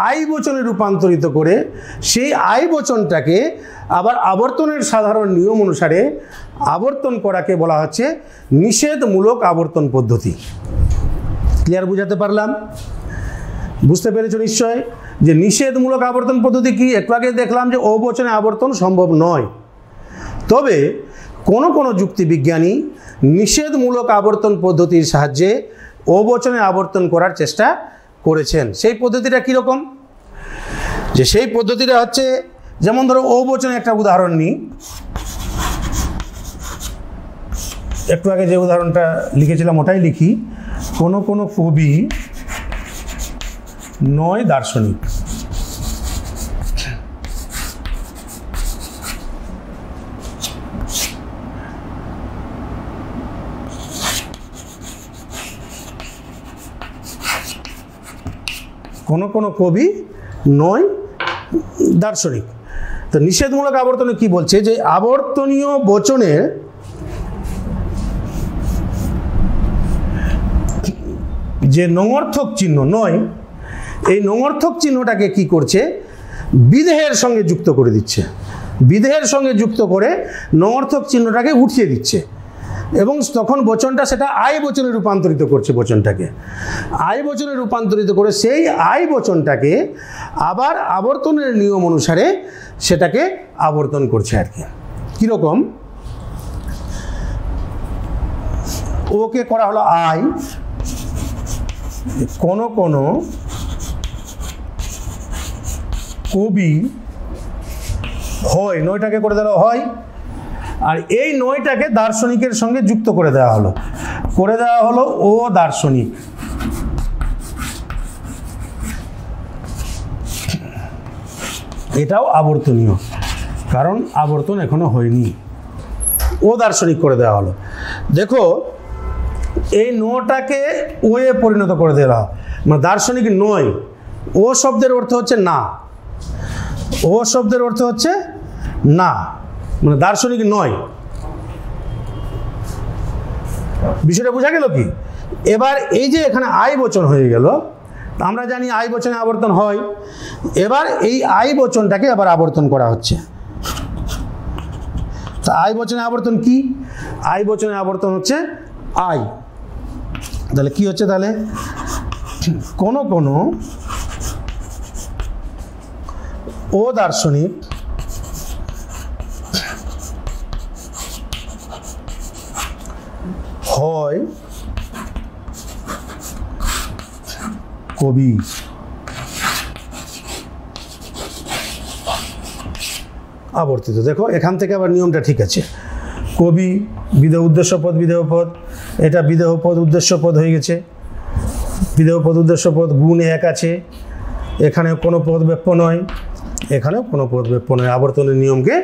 আই বচনে রূপান্তরিত করে সেই আই বচনটাকে আবার আবর্তনের সাধারণ নিয়ম অনুসারে আবর্তন করাকে বলা হচ্ছে নিষেধমূলক আবর্তন পদ্ধতি। ক্লিয়ার বুঝাতে পারলাম? বুঝতে পেরেছ নিশ্চয় যে নিষেধমূলক আবর্তন পদ্ধতি কি? একটু আগে দেখলাম যে ও বচনে আবর্তন সম্ভব নয়, তবে কোনো যুক্তিবিজ্ঞানী নিষেধমূলক আবর্তন পদ্ধতির সাহায্যে ও বচনে আবর্তন করার চেষ্টা করেছেন। সেই পদ্ধতিটা কীরকম? যে সেই পদ্ধতিটা হচ্ছে, যেমন ধরো ও বচনে একটা উদাহরণ নিই। একটু আগে যে উদাহরণটা লিখেছিলাম ওটাই লিখি। কোনো কবি নয় দার্শনিক। কোনো কবি নয় দার্শনিক। তো নিষেধমূলক আবর্তনে কি বলছে? যে আবর্তনীয় বচনের যে নঙর্থক চিহ্ন নয়, এই নঙর্থক চিহ্নটাকে কি করছে? বিদেহের সঙ্গে যুক্ত করে দিচ্ছে। বিদেহের সঙ্গে যুক্ত করে নঙর্থক চিহ্নটাকে উঠিয়ে দিচ্ছে এবং তখন বচনটা সেটা আই বচনে রূপান্তরিত করছে। বচনটাকে আই বচনে রূপান্তরিত করে সেই আই বচনটাকে আবার আবর্তনের নিয়ম অনুসারে সেটাকে আবর্তন করছে আর কি। কীরকম? ওকে করা হলো আই, কোনো কবি হয়, নয়টাকে করে দেওয়া হয়, আর এই নয়টাকে দার্শনিকের সঙ্গে যুক্ত করে দেওয়া হলো ও দার্শনিক। এটাও আবর্তনীয়, কারণ আবর্তন এখনো হয়নি, ও দার্শনিক করে দেওয়া হলো। দেখো এই নটাকে ওয়ে পরিণত করে দেওয়া, মানে দার্শনিক নয়। ও শব্দের অর্থ হচ্ছে না, ও শব্দের অর্থ হচ্ছে না, মানে দার্শনিক নয়। বিষয়টা বোঝা গেল কি? এবার এই যে এখানে আই বচন হয়ে গেল, আমরা জানি আই বচনে আবর্তন হয়। এবার এই আই বচনটাকে আবার আবর্তন করা হচ্ছে। তো আই বচনে আবর্তন কি? আই বচনে আবর্তন হচ্ছে আই। তাহলে কি হচ্ছে? তাহলে কোন কোন ও দার্শনিক হয় কবি। আবর্তিত। দেখো এখান থেকে আবার নিয়মটা ঠিক আছে। কবি বিদেহ উদ্দেশ্য পদ, বিদেহ পদ, এটা বিদেহ পদ উদ্দেশ্য পদ হয়ে গেছে। বিদেহ পদ উদ্দেশ্য পদ গুণ এক আছে, এখানে কোনো পদ ব্যাপ্য নয়, এখানেও কোনো পদ ব্যাপ্য নয়, আবর্তনের নিয়মকে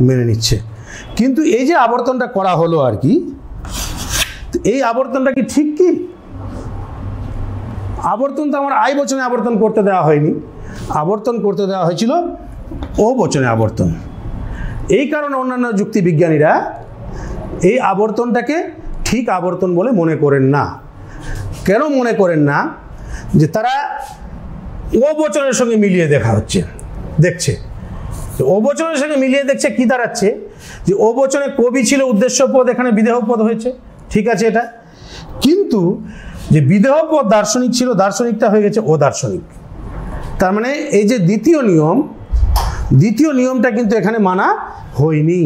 মেনে নিচ্ছে। কিন্তু এই যে আবর্তনটা করা হলো আর কি, এই আবর্তনটা কি ঠিক? কি আবর্তন তো আমার আই বচনে আবর্তন করতে দেওয়া হয়নি, আবর্তন করতে দেওয়া হয়েছিল ও বচনে আবর্তন। এই কারণে অন্যান্য যুক্তিবিজ্ঞানীরা এই আবর্তনটাকে ঠিক আবর্তন বলে মনে করেন না। কেন মনে করেন না? যে তারা ও বচনের সঙ্গে মিলিয়ে দেখছে। ও বচনের সঙ্গে মিলিয়ে দেখছে কি দাঁড়াচ্ছে? যে ও বচনে কবি ছিল উদ্দেশ্য পদ, এখানে বিদেহ পদ হয়েছে, ঠিক আছে এটা। কিন্তু যে বিদেহ পদ দার্শনিক ছিল, দার্শনিকটা হয়ে গেছে ও দার্শনিক। তার মানে এই যে দ্বিতীয় নিয়মটা কিন্তু এখানে মানা হয়নি,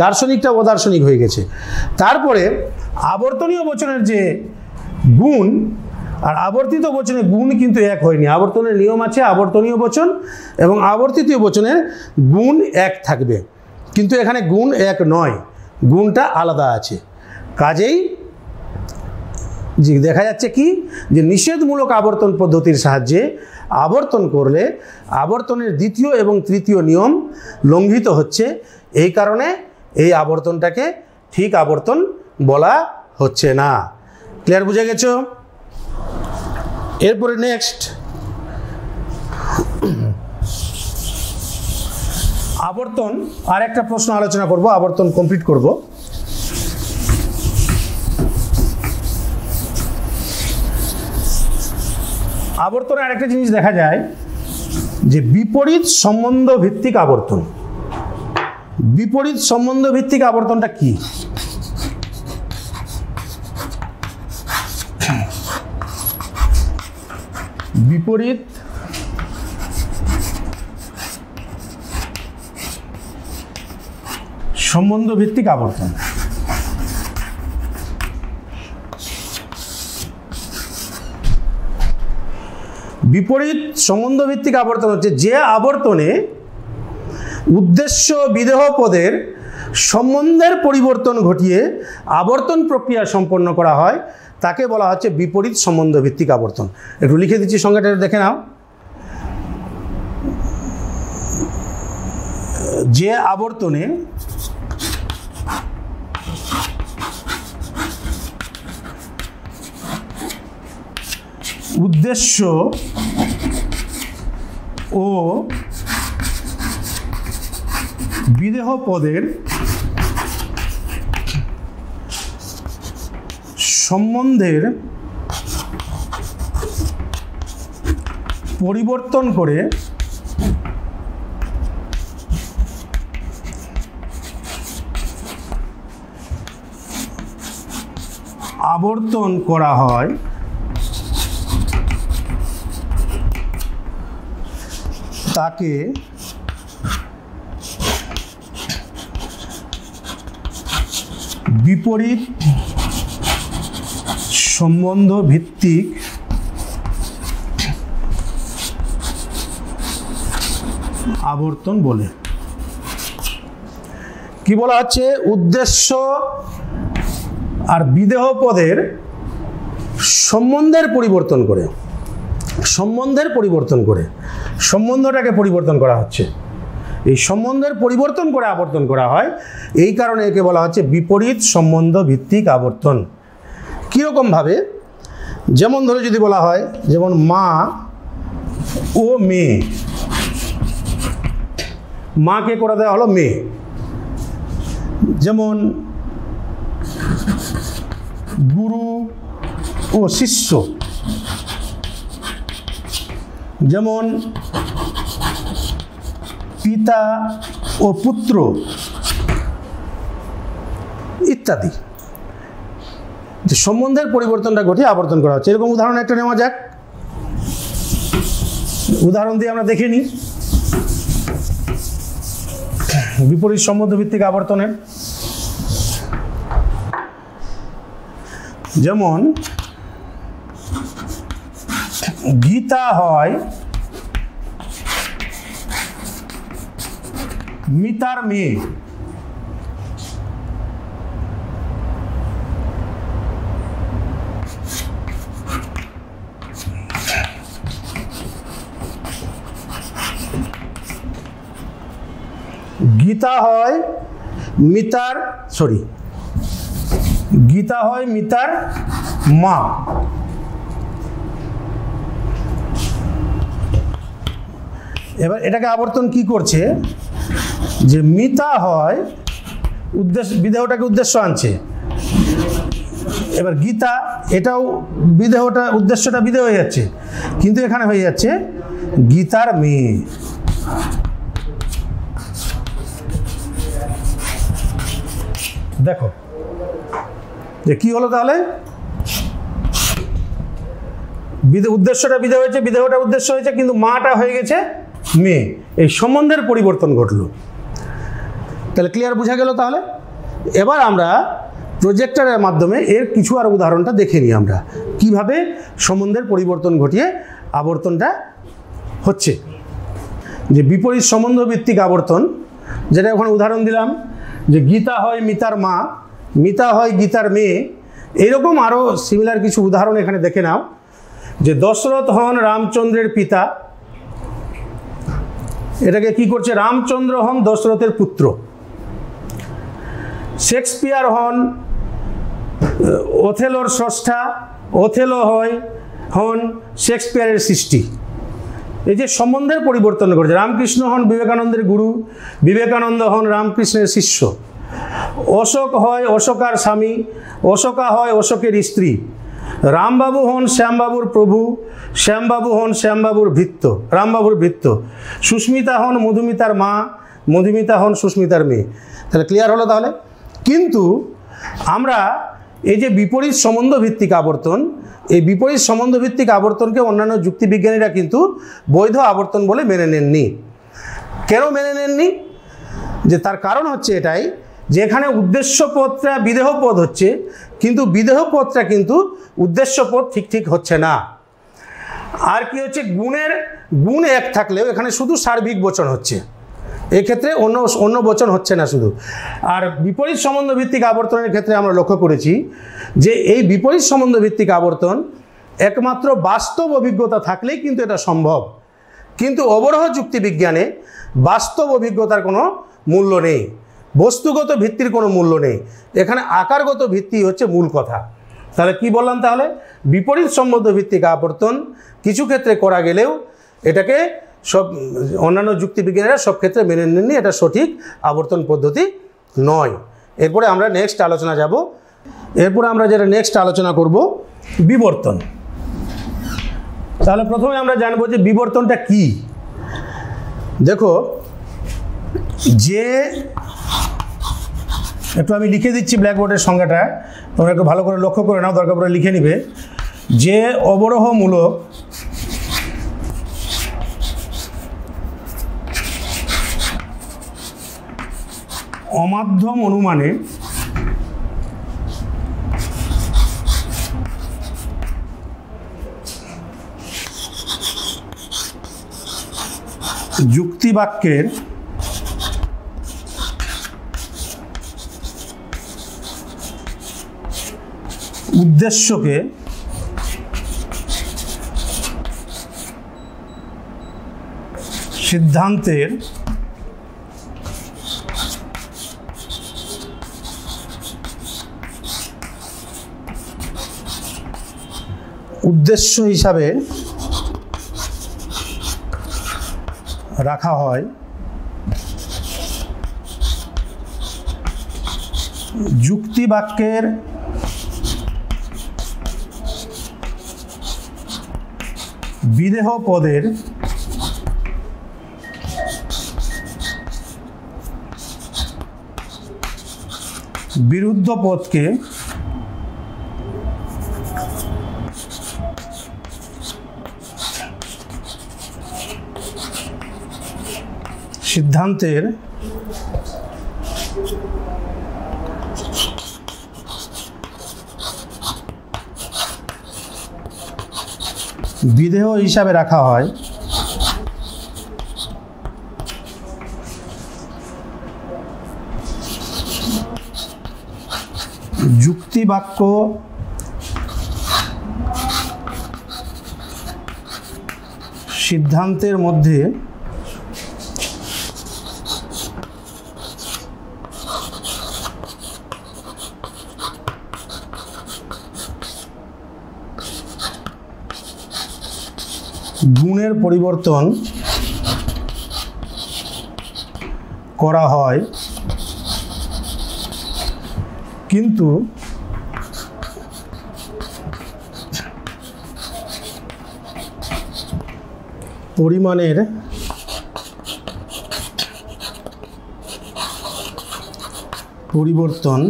দার্শনিকটা ও দার্শনিক হয়ে গেছে। তারপরে আবর্তনীয় বচনের যে গুণ আর আবর্তিত বচনের গুণ কিন্তু এক হয়নি। আবর্তনের নিয়ম আছে আবর্তনীয় বচন এবং আবর্তিত বচনের গুণ এক থাকবে, কিন্তু এখানে গুণ এক নয়, গুণটা আলাদা আছে। কাজেই যে দেখা যাচ্ছে কি, যে নিষেধমূলক আবর্তন পদ্ধতির সাহায্যে আবর্তন করলে আবর্তনের দ্বিতীয় এবং তৃতীয় নিয়ম লঙ্ঘিত হচ্ছে। এই কারণে এই আবর্তনটাকে ঠিক আবর্তন বলা হচ্ছে না। ক্লিয়ার? বুঝে গেছো? এরপরে নেক্সট আবর্তন, আর একটা প্রশ্ন আলোচনা করব, আবর্তন কমপ্লিট করব। আবর্তনে আরেকটা জিনিস দেখা যায় যে বিপরীত সম্বন্ধ ভিত্তিক আবর্তন। বিপরীত সম্বন্ধ ভিত্তিক আবর্তনটা কি? বিপরীত সম্বন্ধ ভিত্তিক আবর্তন। বিপরীত সম্বন্ধ ভিত্তিক আবর্তন হচ্ছে যে আবর্তনে উদ্দেশ্য বিদেহ পদের সম্বন্ধের পরিবর্তন ঘটিয়ে আবর্তন প্রক্রিয়া সম্পন্ন করা হয়, তাকে বলা হচ্ছে বিপরীত সম্বন্ধ ভিত্তিক আবর্তন। একটু লিখে দিচ্ছি, সংজ্ঞাটা দেখে নাও। যে আবর্তনে উদ্দেশ্য ও বিদেহ পদের সম্বন্ধের পরিবর্তন করে আবর্তন করা হয়, তাকে বিপরীত সম্বন্ধ ভিত্তিক আবর্তন বলে। কি বলা হচ্ছে? উদ্দেশ্য আর বিদেহ পদের সম্বন্ধের পরিবর্তন করে, সম্বন্ধটাকে পরিবর্তন করা হচ্ছে। এই সম্বন্ধের পরিবর্তন করে আবর্তন করা হয়, এই কারণে একে বলা হচ্ছে বিপরীত সম্বন্ধ ভিত্তিক আবর্তন। কীরকম ভাবে? যেমন ধরে যদি বলা হয়, যেমন মা ও মেয়ে, মাকে করে দেওয়া হলো মেয়ে। যেমন গুরু ও শিষ্য, যেমন পিতা ও পুত্র, ইত্যাদি, যে সম্বন্ধের পরিবর্তনটা ঘটিয়ে আবর্তন করা হচ্ছে। এরকম উদাহরণ একটা নেওয়া যাক, উদাহরণ দিয়ে আমরা দেখে নিই বিপরীত সম্বন্ধ ভিত্তিক আবর্তনের। যেমন গীতা হয় মিতার মেয়ে, গীতা হয় মিতার মা। এবার এটাকে আবর্তন কি করছে, যে মিতা হয় উদ্দেশ্য, বিদেহটাকে উদ্দেশ্য আনছে। এবার গীতা, এটাও বিদেহটা, উদ্দেশ্যটা বিদেহ হয়ে যাচ্ছে, কিন্তু এখানে হয়ে যাচ্ছে গীতার মেয়ে। দেখো যে কি হলো তাহলে, উদ্দেশ্যটা বিদেহ হয়েছে, বিদেহটা উদ্দেশ্য হয়েছে, কিন্তু মাটা হয়ে গেছে মেয়ে। এই সম্বন্ধের পরিবর্তন ঘটলো। তাহলে ক্লিয়ার বোঝা গেল। তাহলে এবার আমরা প্রজেক্টরের মাধ্যমে এর কিছু আর উদাহরণটা দেখে নিই আমরা কিভাবে সম্বন্ধের পরিবর্তন ঘটিয়ে আবর্তনটা হচ্ছে। যে বিপরীত সম্বন্ধ ভিত্তিক আবর্তন, যেটা ওখানে উদাহরণ দিলাম, যে গীতা হয় মিতার মা, মিতা হয় গীতার মেয়ে। এইরকম আরও সিমিলার কিছু উদাহরণ এখানে দেখে নাও। যে দশরথ হন রামচন্দ্রের পিতা, এটাকে কি করছে, রামচন্দ্র হন দশরথের পুত্র। শেক্সপিয়ার হন ওথেলোর স্রষ্টা, ওথেলো হন শেক্সপিয়ারের সৃষ্টি। এই যে সম্বন্ধের পরিবর্তন করেছে। রামকৃষ্ণ হন বিবেকানন্দের গুরু, বিবেকানন্দ হন রামকৃষ্ণের শিষ্য। অশোক হয় অশোকার স্বামী, অশোকা হয় অশোকের স্ত্রী। রামবাবু হন শ্যামবাবুর প্রভু, শ্যামবাবু হন শ্যামবাবুর ভৃত্য, রামবাবুর ভৃত্য। সুস্মিতা হন মধুমিতার মা, মধুমিতা হন সুস্মিতার মেয়ে। তাহলে ক্লিয়ার হলো। তাহলে কিন্তু আমরা এই যে বিপরীত সম্বন্ধ ভিত্তিক আবর্তন, এই বিপরীত সম্বন্ধ ভিত্তিক আবর্তনকে অন্যান্য যুক্তিবিজ্ঞানীরা কিন্তু বৈধ আবর্তন বলে মেনে নেননি। কেন মেনে নেননি? যে তার কারণ হচ্ছে এটাই, যে এখানে উদ্দেশ্য পদটা বিদেহ পদ হচ্ছে, কিন্তু বিদেহ পদটা কিন্তু উদ্দেশ্য পদ ঠিক হচ্ছে না। আর কি হচ্ছে, গুণ এক থাকলেও এখানে শুধু সার্বিক বচন হচ্ছে, এক্ষেত্রে অন্য বচন হচ্ছে না শুধু। আর বিপরীত সম্বন্ধ ভিত্তিক আবর্তনের ক্ষেত্রে আমরা লক্ষ্য করেছি যে এই বিপরীত সম্বন্ধ ভিত্তিক আবর্তন একমাত্র বাস্তব অভিজ্ঞতা থাকলেই কিন্তু এটা সম্ভব। কিন্তু অবরোহ যুক্তিবিজ্ঞানে বাস্তব অভিজ্ঞতার কোনো মূল্য নেই, বস্তুগত ভিত্তির কোনো মূল্য নেই, এখানে আকারগত ভিত্তি হচ্ছে মূল কথা। তাহলে কি বললাম, তাহলে বিপরীত সম্বন্ধ ভিত্তিক আবর্তন কিছু ক্ষেত্রে করা গেলেও এটাকে সব অন্যান্য যুক্তিবিজ্ঞানীরা সব ক্ষেত্রে মেনে নেননি, এটা সঠিক আবর্তন পদ্ধতি নয়। এরপরে আমরা নেক্সট আলোচনা যাব। এরপরে আমরা যেটা নেক্সট আলোচনা করব বিবর্তন। তাহলে প্রথমে আমরা জানবো যে বিবর্তনটা কি। দেখো, যে একটু আমি লিখে দিচ্ছি ব্ল্যাকবোর্ডের সংজ্ঞাটা, তোমরা একটু ভালো করে লক্ষ্য করে নাও, দরকার পড়ে লিখে নিবে। যে অবরোহমূলক অমাধ্যম অনুমানে যুক্তিবাক্যের উদ্দেশ্যকে সিদ্ধান্তের উদ্দেশ্য হিসাবে রাখা হয়। যুক্তিবাক্যের বিদেহ পদের বিরুদ্ধ পদকে সিদ্ধান্তের বিধেয় হিসাবে রাখা হয় যুক্তিবাক্য সিদ্ধান্তের মধ্যে গুণের পরিবর্তন করা হয়, কিন্তু পরিমাণের পরিবর্তন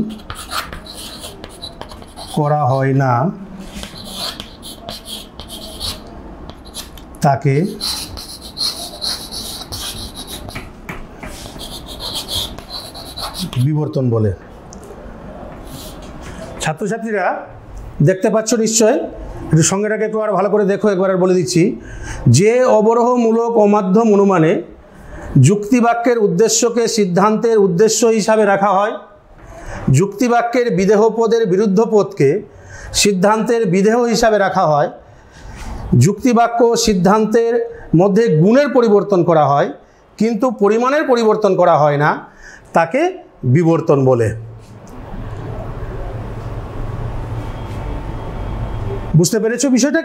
করা হয় না, তাকে বিবর্তন বলে। ছাত্রছাত্রীরা দেখতে পাচ্ছ নিশ্চয়, একটু সঙ্গেটাকে একটু আর ভালো করে দেখো, একবার আর বলে দিচ্ছি। যে অবরোহমূলক অমাধ্যম অনুমানে যুক্তিবাক্যের উদ্দেশ্যকে সিদ্ধান্তের উদ্দেশ্য হিসাবে রাখা হয়, যুক্তিবাক্যের বিদেহ পদের বিরুদ্ধ পদকে সিদ্ধান্তের বিধেয় হিসাবে রাখা হয়, যুক্তিবাক্য সিদ্ধান্তের মধ্যে গুণের পরিবর্তন করা হয় কিন্তু পরিমাণের পরিবর্তন করা হয় না, তাকে বিবর্তন বলে। বুঝতে পেরেছো বিষয়টা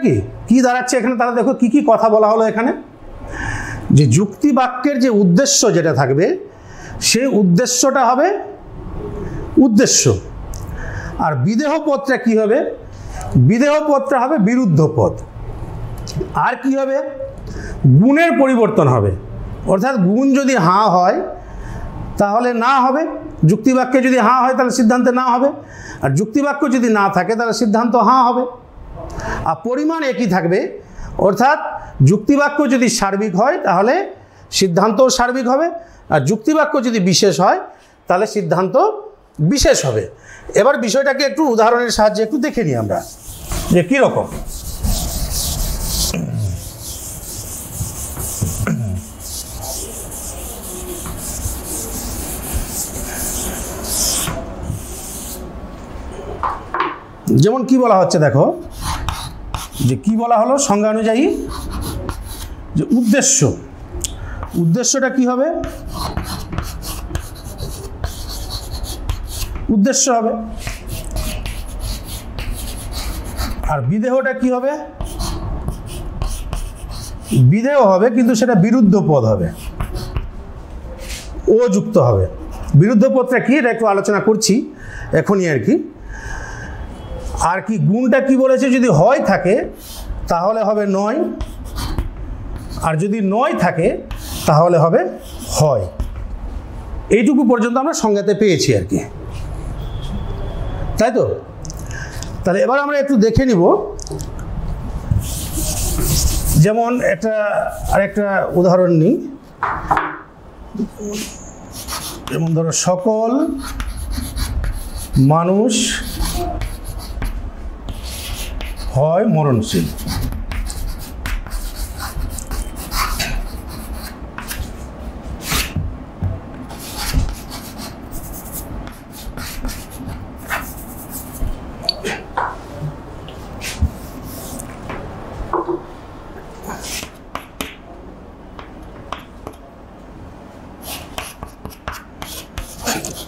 কি দাঁড়াচ্ছে এখানে? তাহলে দেখো কি কথা বলা হলো এখানে। যে যুক্তিবাক্যের যে উদ্দেশ্য যেটা থাকবে, সেই উদ্দেশ্যটা হবে উদ্দেশ্য, আর বিদেহ পদটা কি হবে? বিদেহ পদটা হবে বিরুদ্ধ পদ। আর কি হবে? গুণের পরিবর্তন হবে, অর্থাৎ গুণ যদি হাঁ হয় তাহলে না হবে, যুক্তিবাক্যে যদি হাঁ হয় তাহলে সিদ্ধান্তে না হবে, আর যুক্তিবাক্য যদি না থাকে তাহলে সিদ্ধান্ত হাঁ হবে। আর পরিমাণ একই থাকবে, অর্থাৎ যুক্তিবাক্য যদি সার্বিক হয় তাহলে সিদ্ধান্তও সার্বিক হবে, আর যুক্তিবাক্য যদি বিশেষ হয় তাহলে সিদ্ধান্ত বিশেষ হবে। এবার বিষয়টাকে একটু উদাহরণের সাহায্যে একটু দেখে নিই আমরা যে কীরকম। যেমন কি বলা হচ্ছে দেখো, যে কি বলা হলো সংজ্ঞা অনুযায়ী, যে উদ্দেশ্যটা কি হবে? উদ্দেশ্য হবে। আর বিদেহটা কি হবে? বিদেহ হবে, কিন্তু সেটা বিরুদ্ধ পদ হবে, ও যুক্ত হবে। বিরুদ্ধ পদটা কি এটা একটু আলোচনা করছি এখনই আর কি। আর কি গুণটা কি বলেছে? যদি হয় থাকে তাহলে হবে নয়, আর যদি নয় থাকে তাহলে হবে হয়। এইটুকু পর্যন্ত আমরা সংজ্ঞাতে পেয়েছি আর কি, তাই তো? তাহলে এবার আমরা একটু দেখে নিব, যেমন আরেকটা উদাহরণ নিই। যেমন ধরো, সকল মানুষ হয় মরণশীল।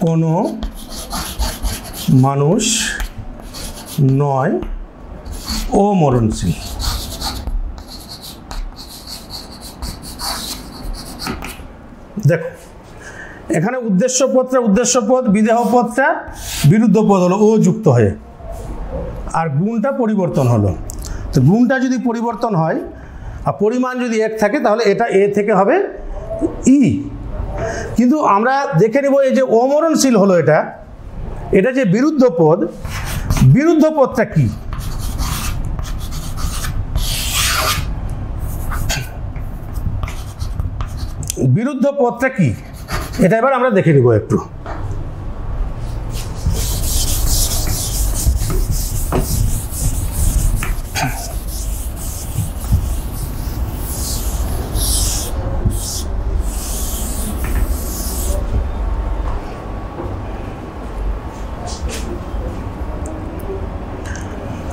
কোনো মানুষ নয় অমরণশীল। দেখো এখানে উদ্দেশ্য পদ, বিদেহ পদটা বিরুদ্ধ পদ হলো ও যুক্ত হয়ে, আর গুণটা পরিবর্তন হলো। তো গুণটা যদি পরিবর্তন হয় আর পরিমাণ যদি এক থাকে তাহলে এটা এ থেকে হবে ই। কিন্তু আমরা দেখে নেব এই যে অমরণশীল হলো, এটা যে বিরুদ্ধ পদ, বিরুদ্ধ পদটা কি? বিরুদ্ধ পদটা কি এটা এবার আমরা দেখে নিব একটু।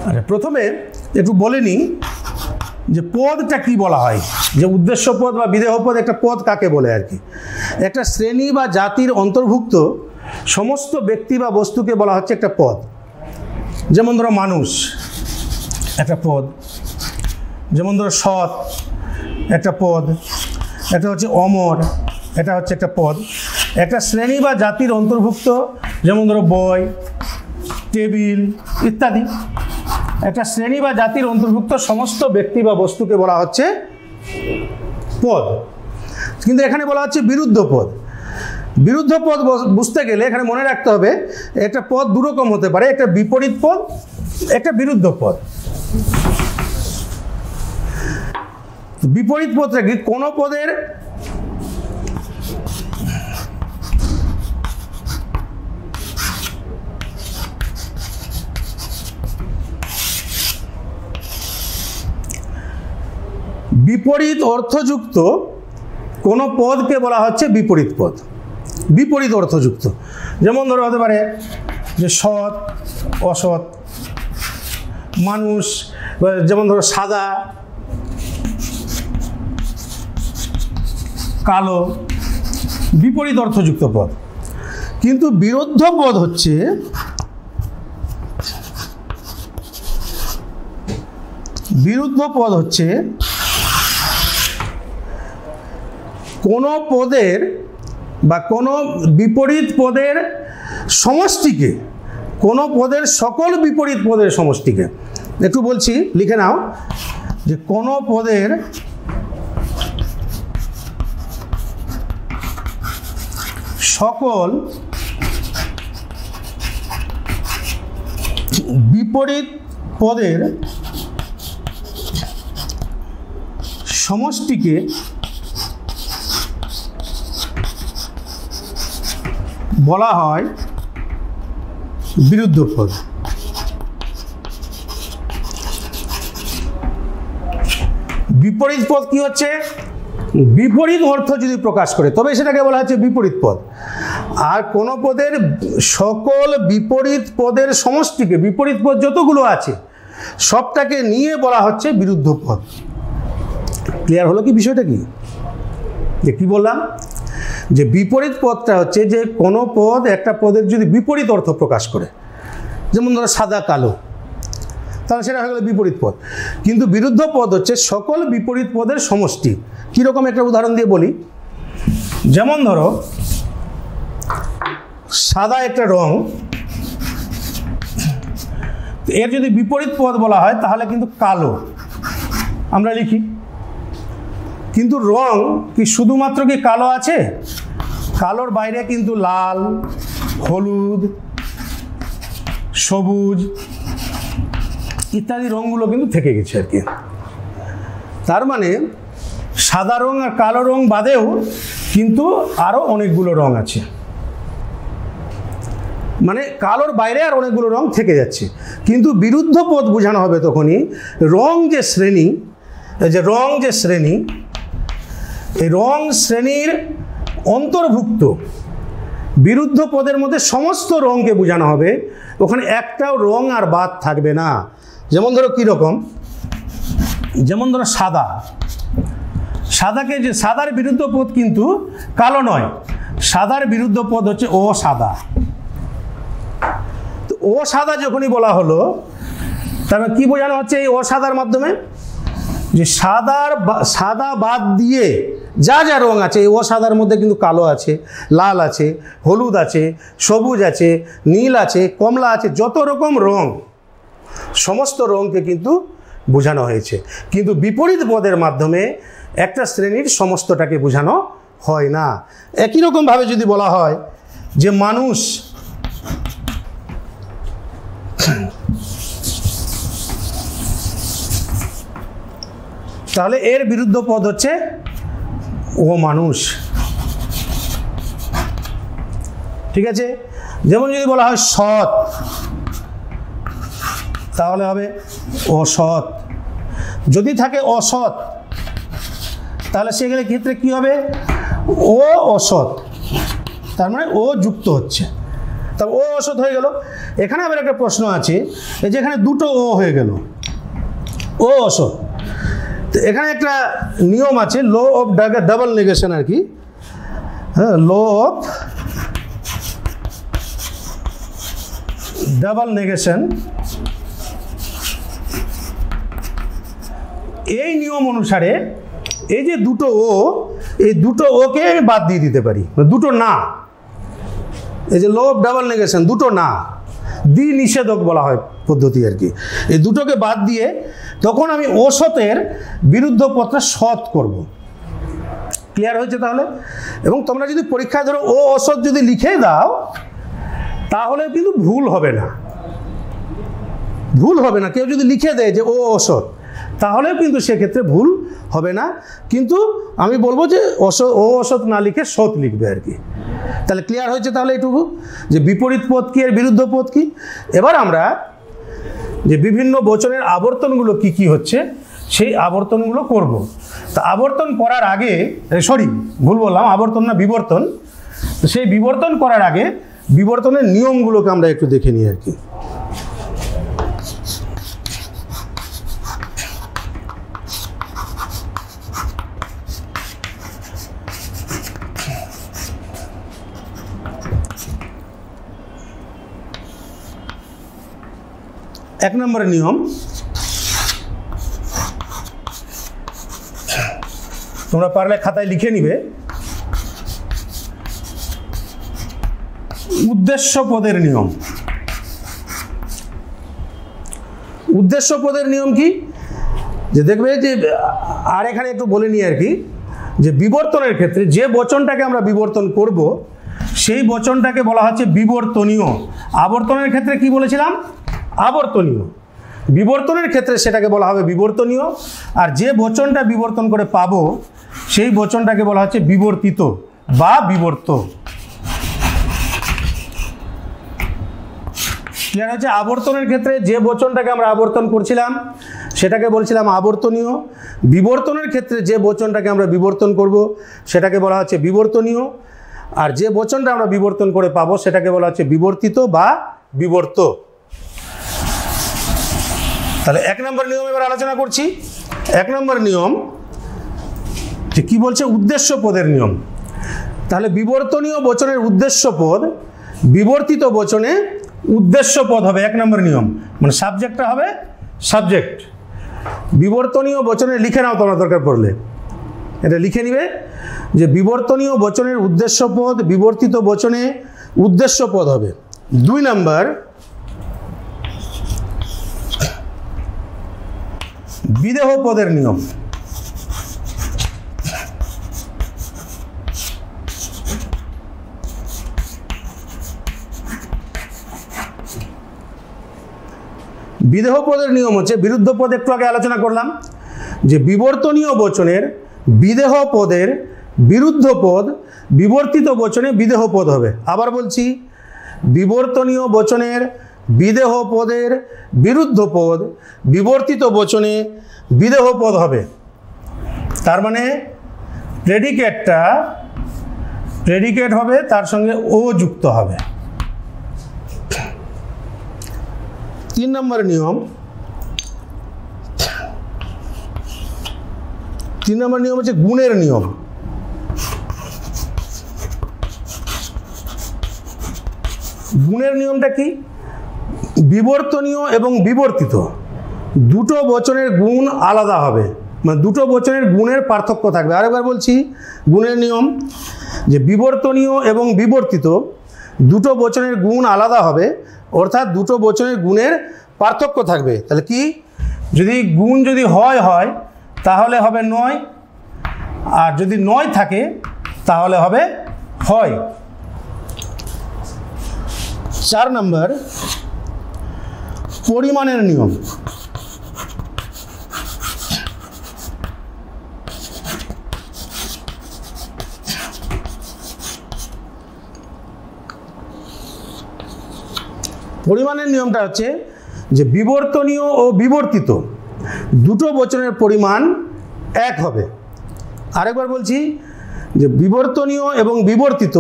আচ্ছা, প্রথমে একটু বলে নিই যে পদটা কি বলা হয়, যে উদ্দেশ্য পদ বা বিদেহ পদ, একটা পদ কাকে বলে আর কি। একটা শ্রেণী বা জাতির অন্তর্ভুক্ত সমস্ত ব্যক্তি বা বস্তুকে বলা হচ্ছে একটা পদ। যেমন ধরো মানুষ একটা পদ, যেমন ধরো সৎ একটা পদ, এটা হচ্ছে অমর, এটা হচ্ছে একটা পদ। একটা শ্রেণী বা জাতির অন্তর্ভুক্ত যেমন ধরো বই, টেবিল ইত্যাদি। একটা শ্রেণী বা জাতির অন্তর্ভুক্ত সমস্ত ব্যক্তি বা বস্তুকে বলা হচ্ছে পদ। কিন্তু এখানে বলা হচ্ছে বিরুদ্ধ পদ। বিরুদ্ধ পদ বুঝতে গেলে এখানে মনে রাখতে হবে একটা পদ দুরকম হতে পারে, একটা বিপরীত পদ, একটা বিরুদ্ধ পদ। বিপরীত পদটা কি? কোনো পদের বিপরীত অর্থযুক্ত কোনো পদকে বলা হচ্ছে বিপরীত পদ। বিপরীত অর্থযুক্ত যেমন ধরো হতে পারে যে সৎ, অসৎ, মানুষ, যেমন ধরো সাদা, কালো, বিপরীত অর্থযুক্ত পদ। কিন্তু বিরুদ্ধ পদ হচ্ছে কোনো পদের বা কোনো বিপরীত পদের সমষ্টিকে, কোনো পদের সকল বিপরীত পদের সমষ্টিকে। একটু বলছি, লিখে নাও, যে কোনো পদের সকল বিপরীত পদের সমষ্টিকে বলা হয় বিরুদ্ধ পদ। বিপরীত পদ কি হচ্ছে? বিপরীত অর্থ যদি প্রকাশ করে তবে সেটাকে বলা হচ্ছে বিপরীত পদ। আর কোন পদের সকল বিপরীত পদের সমষ্টিকে, বিপরীত পদ যতগুলো আছে সবটাকে নিয়ে বলা হচ্ছে বিরুদ্ধ পদ। ক্লিয়ার হলো কি বিষয়টা? কি যে কি বললাম, যে বিপরীত পদটা হচ্ছে যে কোনো পদ একটা পদের যদি বিপরীত অর্থ প্রকাশ করে, যেমন ধরো সাদা কালো, তাহলে সেটা হয়ে গেল বিপরীত পদ। কিন্তু বিরুদ্ধ পদ হচ্ছে সকল বিপরীত পদের সমষ্টি। কীরকম একটা উদাহরণ দিয়ে বলি, যেমন ধরো সাদা একটা রং, এর যদি বিপরীত পদ বলা হয় তাহলে কিন্তু কালো আমরা লিখি। কিন্তু রং কি শুধুমাত্র কি কালো আছে? কালোর বাইরে কিন্তু লাল, হলুদ, সবুজ ইত্যাদি রঙগুলো কিন্তু থেকে গেছে আর কি। তার মানে সাদা রং আর কালো রং বাদেও কিন্তু আরও অনেকগুলো রং আছে, মানে কালোর বাইরে আর অনেকগুলো রং থেকে যাচ্ছে। কিন্তু বিরুদ্ধ পদ বোঝানো হবে তখনই রং যে শ্রেণী, এই রং শ্রেণীর অন্তর্ভুক্ত বিরুদ্ধ পদের মধ্যে সমস্ত রঙকে বোঝানো হবে, ওখানে একটাও রং আর বাদ থাকবে না। যেমন ধরো কীরকম, যেমন ধরো সাদা, সাদাকে যে সাদার বিরুদ্ধ পদ কিন্তু কালো নয়, সাদার বিরুদ্ধ পদ হচ্ছে অসাদা। তো অসাদা যখনই বলা হলো তাহলে কি বোঝানো হচ্ছে এই অসাদার মাধ্যমে? যে সাদা বাদ দিয়ে যা যা রং আছে এই অসাদার মধ্যে কিন্তু কালো আছে, লাল আছে, হলুদ আছে, সবুজ আছে, নীল আছে, কমলা আছে, যত রকম রং সমস্ত রঙকে কিন্তু বোঝানো হয়েছে। কিন্তু বিপরীত পদের মাধ্যমে একটা শ্রেণীর সমস্তটাকে বোঝানো হয় না। একই রকমভাবে যদি বলা হয় যে মানুষ তাহলে এর বিরুদ্ধ পদ হচ্ছে ও মানুষ। ঠিক আছে, যেমন যদি বলা হয় সৎ, তাহলে হবে অসৎ। যদি থাকে অসৎ, তাহলে সেগুলোর ক্ষেত্রে কি হবে? ও অসৎ, তার মানে ও যুক্ত হচ্ছে, তবে ও অসৎ হয়ে গেল। এখানে আবার একটা প্রশ্ন আছে, এই যে এখানে দুটো ও হয়ে গেল, ও অসৎ। তো এখানে একটা নিয়ম আছে, ল অফ ডাবল নেগেশন আর কি, হ্যাঁ, ল অফ ডাবল নেগেশন। এই নিয়ম অনুসারে এই যে দুটো ও, এই দুটো ওকে আমি বাদ দিয়ে দিতে পারি, দুটো না। এই যে ল অফ ডাবল নেগেশন, দুটো না, দ্বি নিষেধক বলা হয় পদ্ধতি আর কি। এই দুটোকে বাদ দিয়ে তখন আমি অসতের বিরুদ্ধ পদটা সৎ করব। ক্লিয়ার হয়েছে তাহলে? এবং তোমরা যদি পরীক্ষায় ধরো ও অসৎ যদি লিখে দাও, তাহলে কিন্তু ভুল হবে না, ভুল হবে না। কেউ যদি লিখে দেয় যে ও অসৎ, তাহলেও কিন্তু সেক্ষেত্রে ভুল হবে না। কিন্তু আমি বলবো যে ও অসৎ না লিখে সৎ লিখবে আর কি। তাহলে ক্লিয়ার হয়েছে তাহলে এটুকু, যে বিপরীত পদ কি আর বিরুদ্ধ পদ কি। এবার আমরা যে বিভিন্ন বচনের আবর্তনগুলো কি কি হচ্ছে, সেই আবর্তনগুলো করব। তা আবর্তন করার আগে, সরি ভুল বললাম, আবর্তন না বিবর্তন। তো সেই বিবর্তন করার আগে বিবর্তনের নিয়মগুলোকে আমরা একটু দেখে নিই আর কি। এক নম্বরের নিয়ম, তোমরা পারলে খাতায় লিখে নিবে, উদ্দেশ্য পদের নিয়ম। উদ্দেশ্য পদের নিয়ম কি, যে দেখবে যে, আর এখানে একটু বলে নিই আর কি, যে বিবর্তনের ক্ষেত্রে যে বচনটাকে আমরা বিবর্তন করব, সেই বচনটাকে বলা হচ্ছে বিবর্তনীয়। আবর্তনের ক্ষেত্রে কি বলেছিলাম? আবর্তনীয়। বিবর্তনের ক্ষেত্রে সেটাকে বলা হবে বিবর্তনীয়। আর যে বচনটা বিবর্তন করে পাবো, সেই বচনটাকে বলা হচ্ছে বিবর্তিত বা বিবর্ত। ক্লিয়ার হচ্ছে? আবর্তনের ক্ষেত্রে যে বচনটাকে আমরা আবর্তন করছিলাম, সেটাকে বলছিলাম আবর্তনীয়। বিবর্তনের ক্ষেত্রে যে বচনটাকে আমরা বিবর্তন করব, সেটাকে বলা হচ্ছে বিবর্তনীয়। আর যে বচনটা আমরা বিবর্তন করে পাবো, সেটাকে বলা হচ্ছে বিবর্তিত বা বিবর্ত। তাহলে এক নম্বর নিয়ম এবার আলোচনা করছি। এক নম্বর নিয়ম যে কি বলছে, উদ্দেশ্য পদের নিয়ম। তাহলে বিবর্তনীয় বচনের উদ্দেশ্য পদ, বিবর্তিত বচনে উদ্দেশ্য পদ হবে এক নম্বর নিয়ম, মানে সাবজেক্টটা হবে সাবজেক্ট। বিবর্তনীয় বচনে লিখে নাও তোমরা দরকার পড়লে, এটা লিখে নিবে যে বিবর্তনীয় বচনের উদ্দেশ্য পদ, বিবর্তিত বচনে উদ্দেশ্য পদ হবে। দুই নাম্বার, বিদেহ পদের নিয়ম। বিদেহ পদের নিয়ম হচ্ছে, বিরুদ্ধ পদ একটু আগে আলোচনা করলাম, যে বিবর্তনীয় বচনের বিদেহ পদের বিরুদ্ধ পদ বিবর্তিত বচনে বিদেহ পদ হবে। আবার বলছি, বিবর্তনীয় বচনের বিদেহ পদের বিরুদ্ধ পদ বিবর্তিত বচনে বিদেহ পদ হবে। তার মানে প্রেডিকেট হবে, তার সঙ্গে ও যুক্ত হবে। তিন নম্বর নিয়ম, হচ্ছে গুণের নিয়ম। গুণের নিয়মটা কি? বিবর্তনীয় এবং বিবর্তিত দুটো বচনের গুণ আলাদা হবে, মানে দুটো বচনের গুণের পার্থক্য থাকবে। আরেকবার বলছি, গুণের নিয়ম যে বিবর্তনীয় এবং বিবর্তিত দুটো বচনের গুণ আলাদা হবে, অর্থাৎ দুটো বচনের গুণের পার্থক্য থাকবে। তাহলে কি, যদি গুণ যদি হয় তাহলে হবে নয়, আর যদি নয় থাকে তাহলে হবে হয়। 4 নম্বর, পরিমাণের নিয়ম। পরিমাণের নিয়মটা হচ্ছে যে বিবর্তনীয় ও বিবর্তিত দুটো বচনের পরিমাণ এক হবে। আরেকবার বলছি যে বিবর্তনীয় এবং বিবর্তিত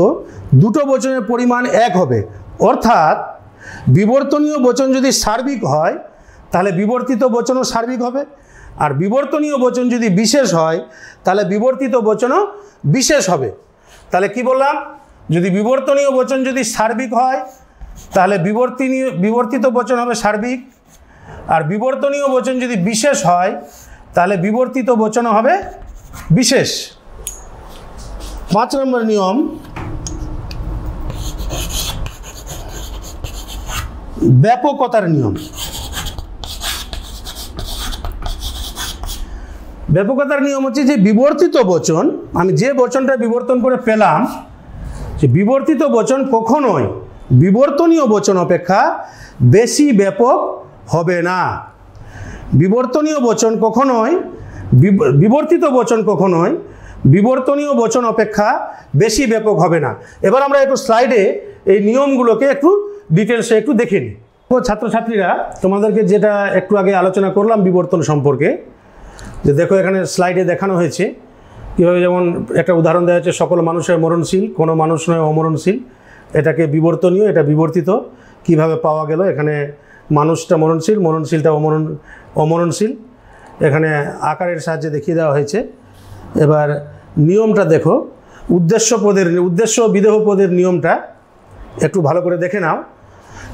দুটো বচনের পরিমাণ এক হবে, অর্থাৎ বিবর্তনীয় বচন যদি সার্বিক হয় তাহলে বিবর্তিত বচনও সার্বিক হবে, আর বিবর্তনীয় বচন যদি বিশেষ হয় তাহলে বিবর্তিত বচনও বিশেষ হবে। তাহলে কি বললাম, যদি বিবর্তনীয় বচন যদি সার্বিক হয় তাহলে বিবর্তিত বচন হবে সার্বিক, আর বিবর্তনীয় বচন যদি বিশেষ হয় তাহলে বিবর্তিত বচনও হবে বিশেষ। 5 নম্বর নিয়ম, ব্যাপকতার নিয়ম। ব্যাপকতার নিয়ম হচ্ছে যে বিবর্তিত বচন, আমি যে বচনটা বিবর্তন করে পেলাম, যে বিবর্তিত বচন কখনোই বিবর্তনীয় বচন অপেক্ষা বেশি ব্যাপক হবে না। বিবর্তনীয় বচন কখনোই বিবর্তিত বচন কখনোই বিবর্তনীয় বচন অপেক্ষা বেশি ব্যাপক হবে না। এবার আমরা একটু স্লাইডে এই নিয়মগুলোকে একটু ডিটেলসে একটু দেখে নিই। ছাত্রছাত্রীরা, তোমাদেরকে যেটা একটু আগে আলোচনা করলাম বিবর্তন সম্পর্কে, যে দেখো এখানে স্লাইডে দেখানো হয়েছে কীভাবে, যেমন একটা উদাহরণ দেওয়া হচ্ছে, সকল মানুষের মরণশীল, কোনো মানুষ নয় অমরণশীল। এটাকে বিবর্তনীয়, এটা বিবর্তিত কিভাবে পাওয়া গেল। এখানে মানুষটা মরণশীল, মরণশীলটা অমরণশীল, এখানে আকারের সাহায্যে দেখিয়ে দেওয়া হয়েছে। এবার নিয়মটা দেখো, উদ্দেশ্য বিদেহ পদের নিয়মটা একটু ভালো করে দেখে নাও।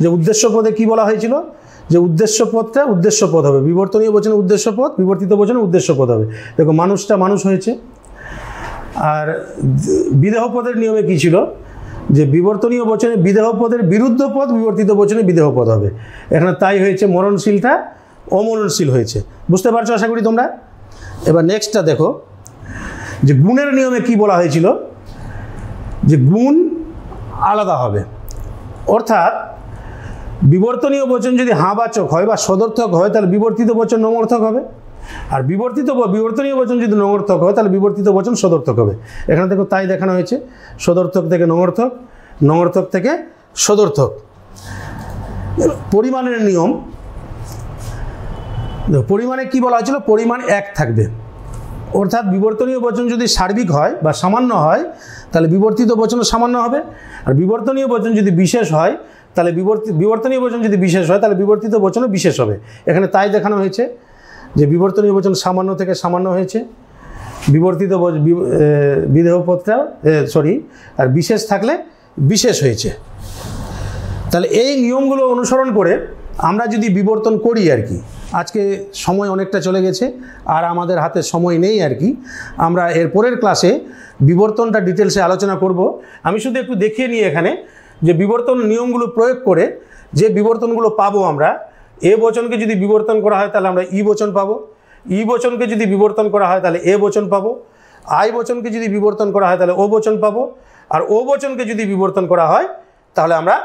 যে উদ্দেশ্য পদে কী বলা হয়েছিল, যে উদ্দেশ্য পদটা উদ্দেশ্য পদ হবে, বিবর্তনীয় বচনে উদ্দেশ্য পদ, বিবর্তিত বচনে উদ্দেশ্য পদ হবে। দেখো মানুষটা মানুষ হয়েছে। আর বিদেহ পদের নিয়মে কী ছিল, যে বিবর্তনীয় বচনে বিদেহ পদের বিরুদ্ধ পদ, বিবর্তিত বচনে বিদেহ পদ হবে। এখানে তাই হয়েছে, মরণশীলটা অমরণশীল হয়েছে। বুঝতে পারছো আশা করি তোমরা। এবার নেক্সটটা দেখো, যে গুণের নিয়মে কি বলা হয়েছিল, যে গুণ আলাদা হবে, অর্থাৎ বিবর্তনীয় বচন যদি হাবাচক হয় বা সদর্থক হয় তাহলে বিবর্তিত বচন নঙর্থক হবে, আর বিবর্তনীয় বচন যদি নঙর্থক হয় তাহলে বিবর্তিত বচন সদর্থক হবে। এখানে দেখো তাই দেখানো হয়েছে, সদর্থক থেকে নঙর্থক, নঙর্থক থেকে সদর্থক। পরিমাণের নিয়ম, পরিমাণে কি বলা হয়েছিল, পরিমাণ এক থাকবে, অর্থাৎ বিবর্তনীয় বচন যদি সার্বিক হয় বা সামান্য হয় তাহলে বিবর্তিত বচনও সামান্য হবে, আর বিবর্তনীয় বচন যদি বিশেষ হয় তাহলে বিবর্তনীয় বচন যদি বিশেষ হয় তাহলে বিবর্তিত বচনও বিশেষ হবে। এখানে তাই দেখানো হয়েছে যে বিবর্তনীয় বচন সামান্য থেকে সামান্য হয়েছে, বিবর্তিত বিদেহ পদটা আর বিশেষ থাকলে বিশেষ হয়েছে। তাহলে এই নিয়মগুলো অনুসরণ করে আমরা যদি বিবর্তন করি আর কি, আজকে সময় অনেকটা চলে গেছে আর আমাদের হাতে সময় নেই আর কি, আমরা এর পরের ক্লাসে বিবর্তনটা ডিটেলসে আলোচনা করব। আমি শুধু একটু দেখিয়ে নিই এখানে, যে বিবর্তন নিয়মগুলো প্রয়োগ করে যে বিবর্তনগুলো পাবো আমরা, এ বচনকে যদি বিবর্তন করা হয় তাহলে আমরা ই বচন পাবো, ই বচনকে যদি বিবর্তন করা হয় তাহলে এ বচন পাবো, আই বচনকে যদি বিবর্তন করা হয় তাহলে ও বচন পাবো, আর ও বচনকে যদি বিবর্তন করা হয় তাহলে আমরা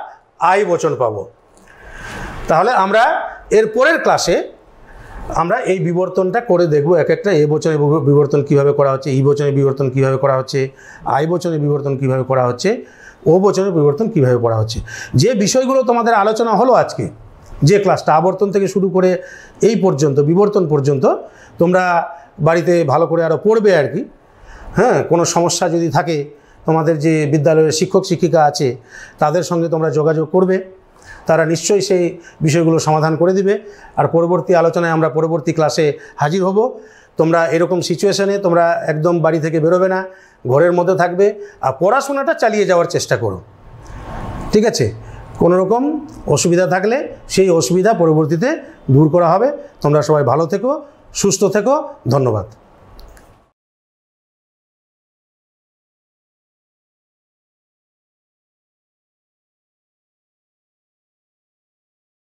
আই বচন পাবো। তাহলে আমরা এর পরের ক্লাসে আমরা এই বিবর্তনটা করে দেখব, এক একটা এ বচনে বিবর্তন কিভাবে করা হচ্ছে, ই বচনে বিবর্তন কিভাবে করা হচ্ছে, আই বচনে বিবর্তন কিভাবে করা হচ্ছে, ও বচনের বিবর্তন কিভাবে করা হচ্ছে। যে বিষয়গুলো তোমাদের আলোচনা হলো আজকে, যে ক্লাসটা আবর্তন থেকে শুরু করে এই পর্যন্ত বিবর্তন পর্যন্ত, তোমরা বাড়িতে ভালো করে আরও পড়বে আর কি। হ্যাঁ, কোনো সমস্যা যদি থাকে তোমাদের যে বিদ্যালয়ের শিক্ষক শিক্ষিকা আছে তাদের সঙ্গে তোমরা যোগাযোগ করবে, তারা নিশ্চয়ই সেই বিষয়গুলো সমাধান করে দিবে। আর পরবর্তী আলোচনায় আমরা পরবর্তী ক্লাসে হাজির হব। তোমরা এরকম সিচুয়েশানে তোমরা একদম বাড়ি থেকে বেরোবে না, ঘরের মধ্যে থাকবে আর পড়াশোনাটা চালিয়ে যাওয়ার চেষ্টা করো, ঠিক আছে? কোনো রকম অসুবিধা থাকলে সেই অসুবিধা পরবর্তীতে দূর করা হবে। তোমরা সবাই ভালো থেকো, সুস্থ থেকো, ধন্যবাদ।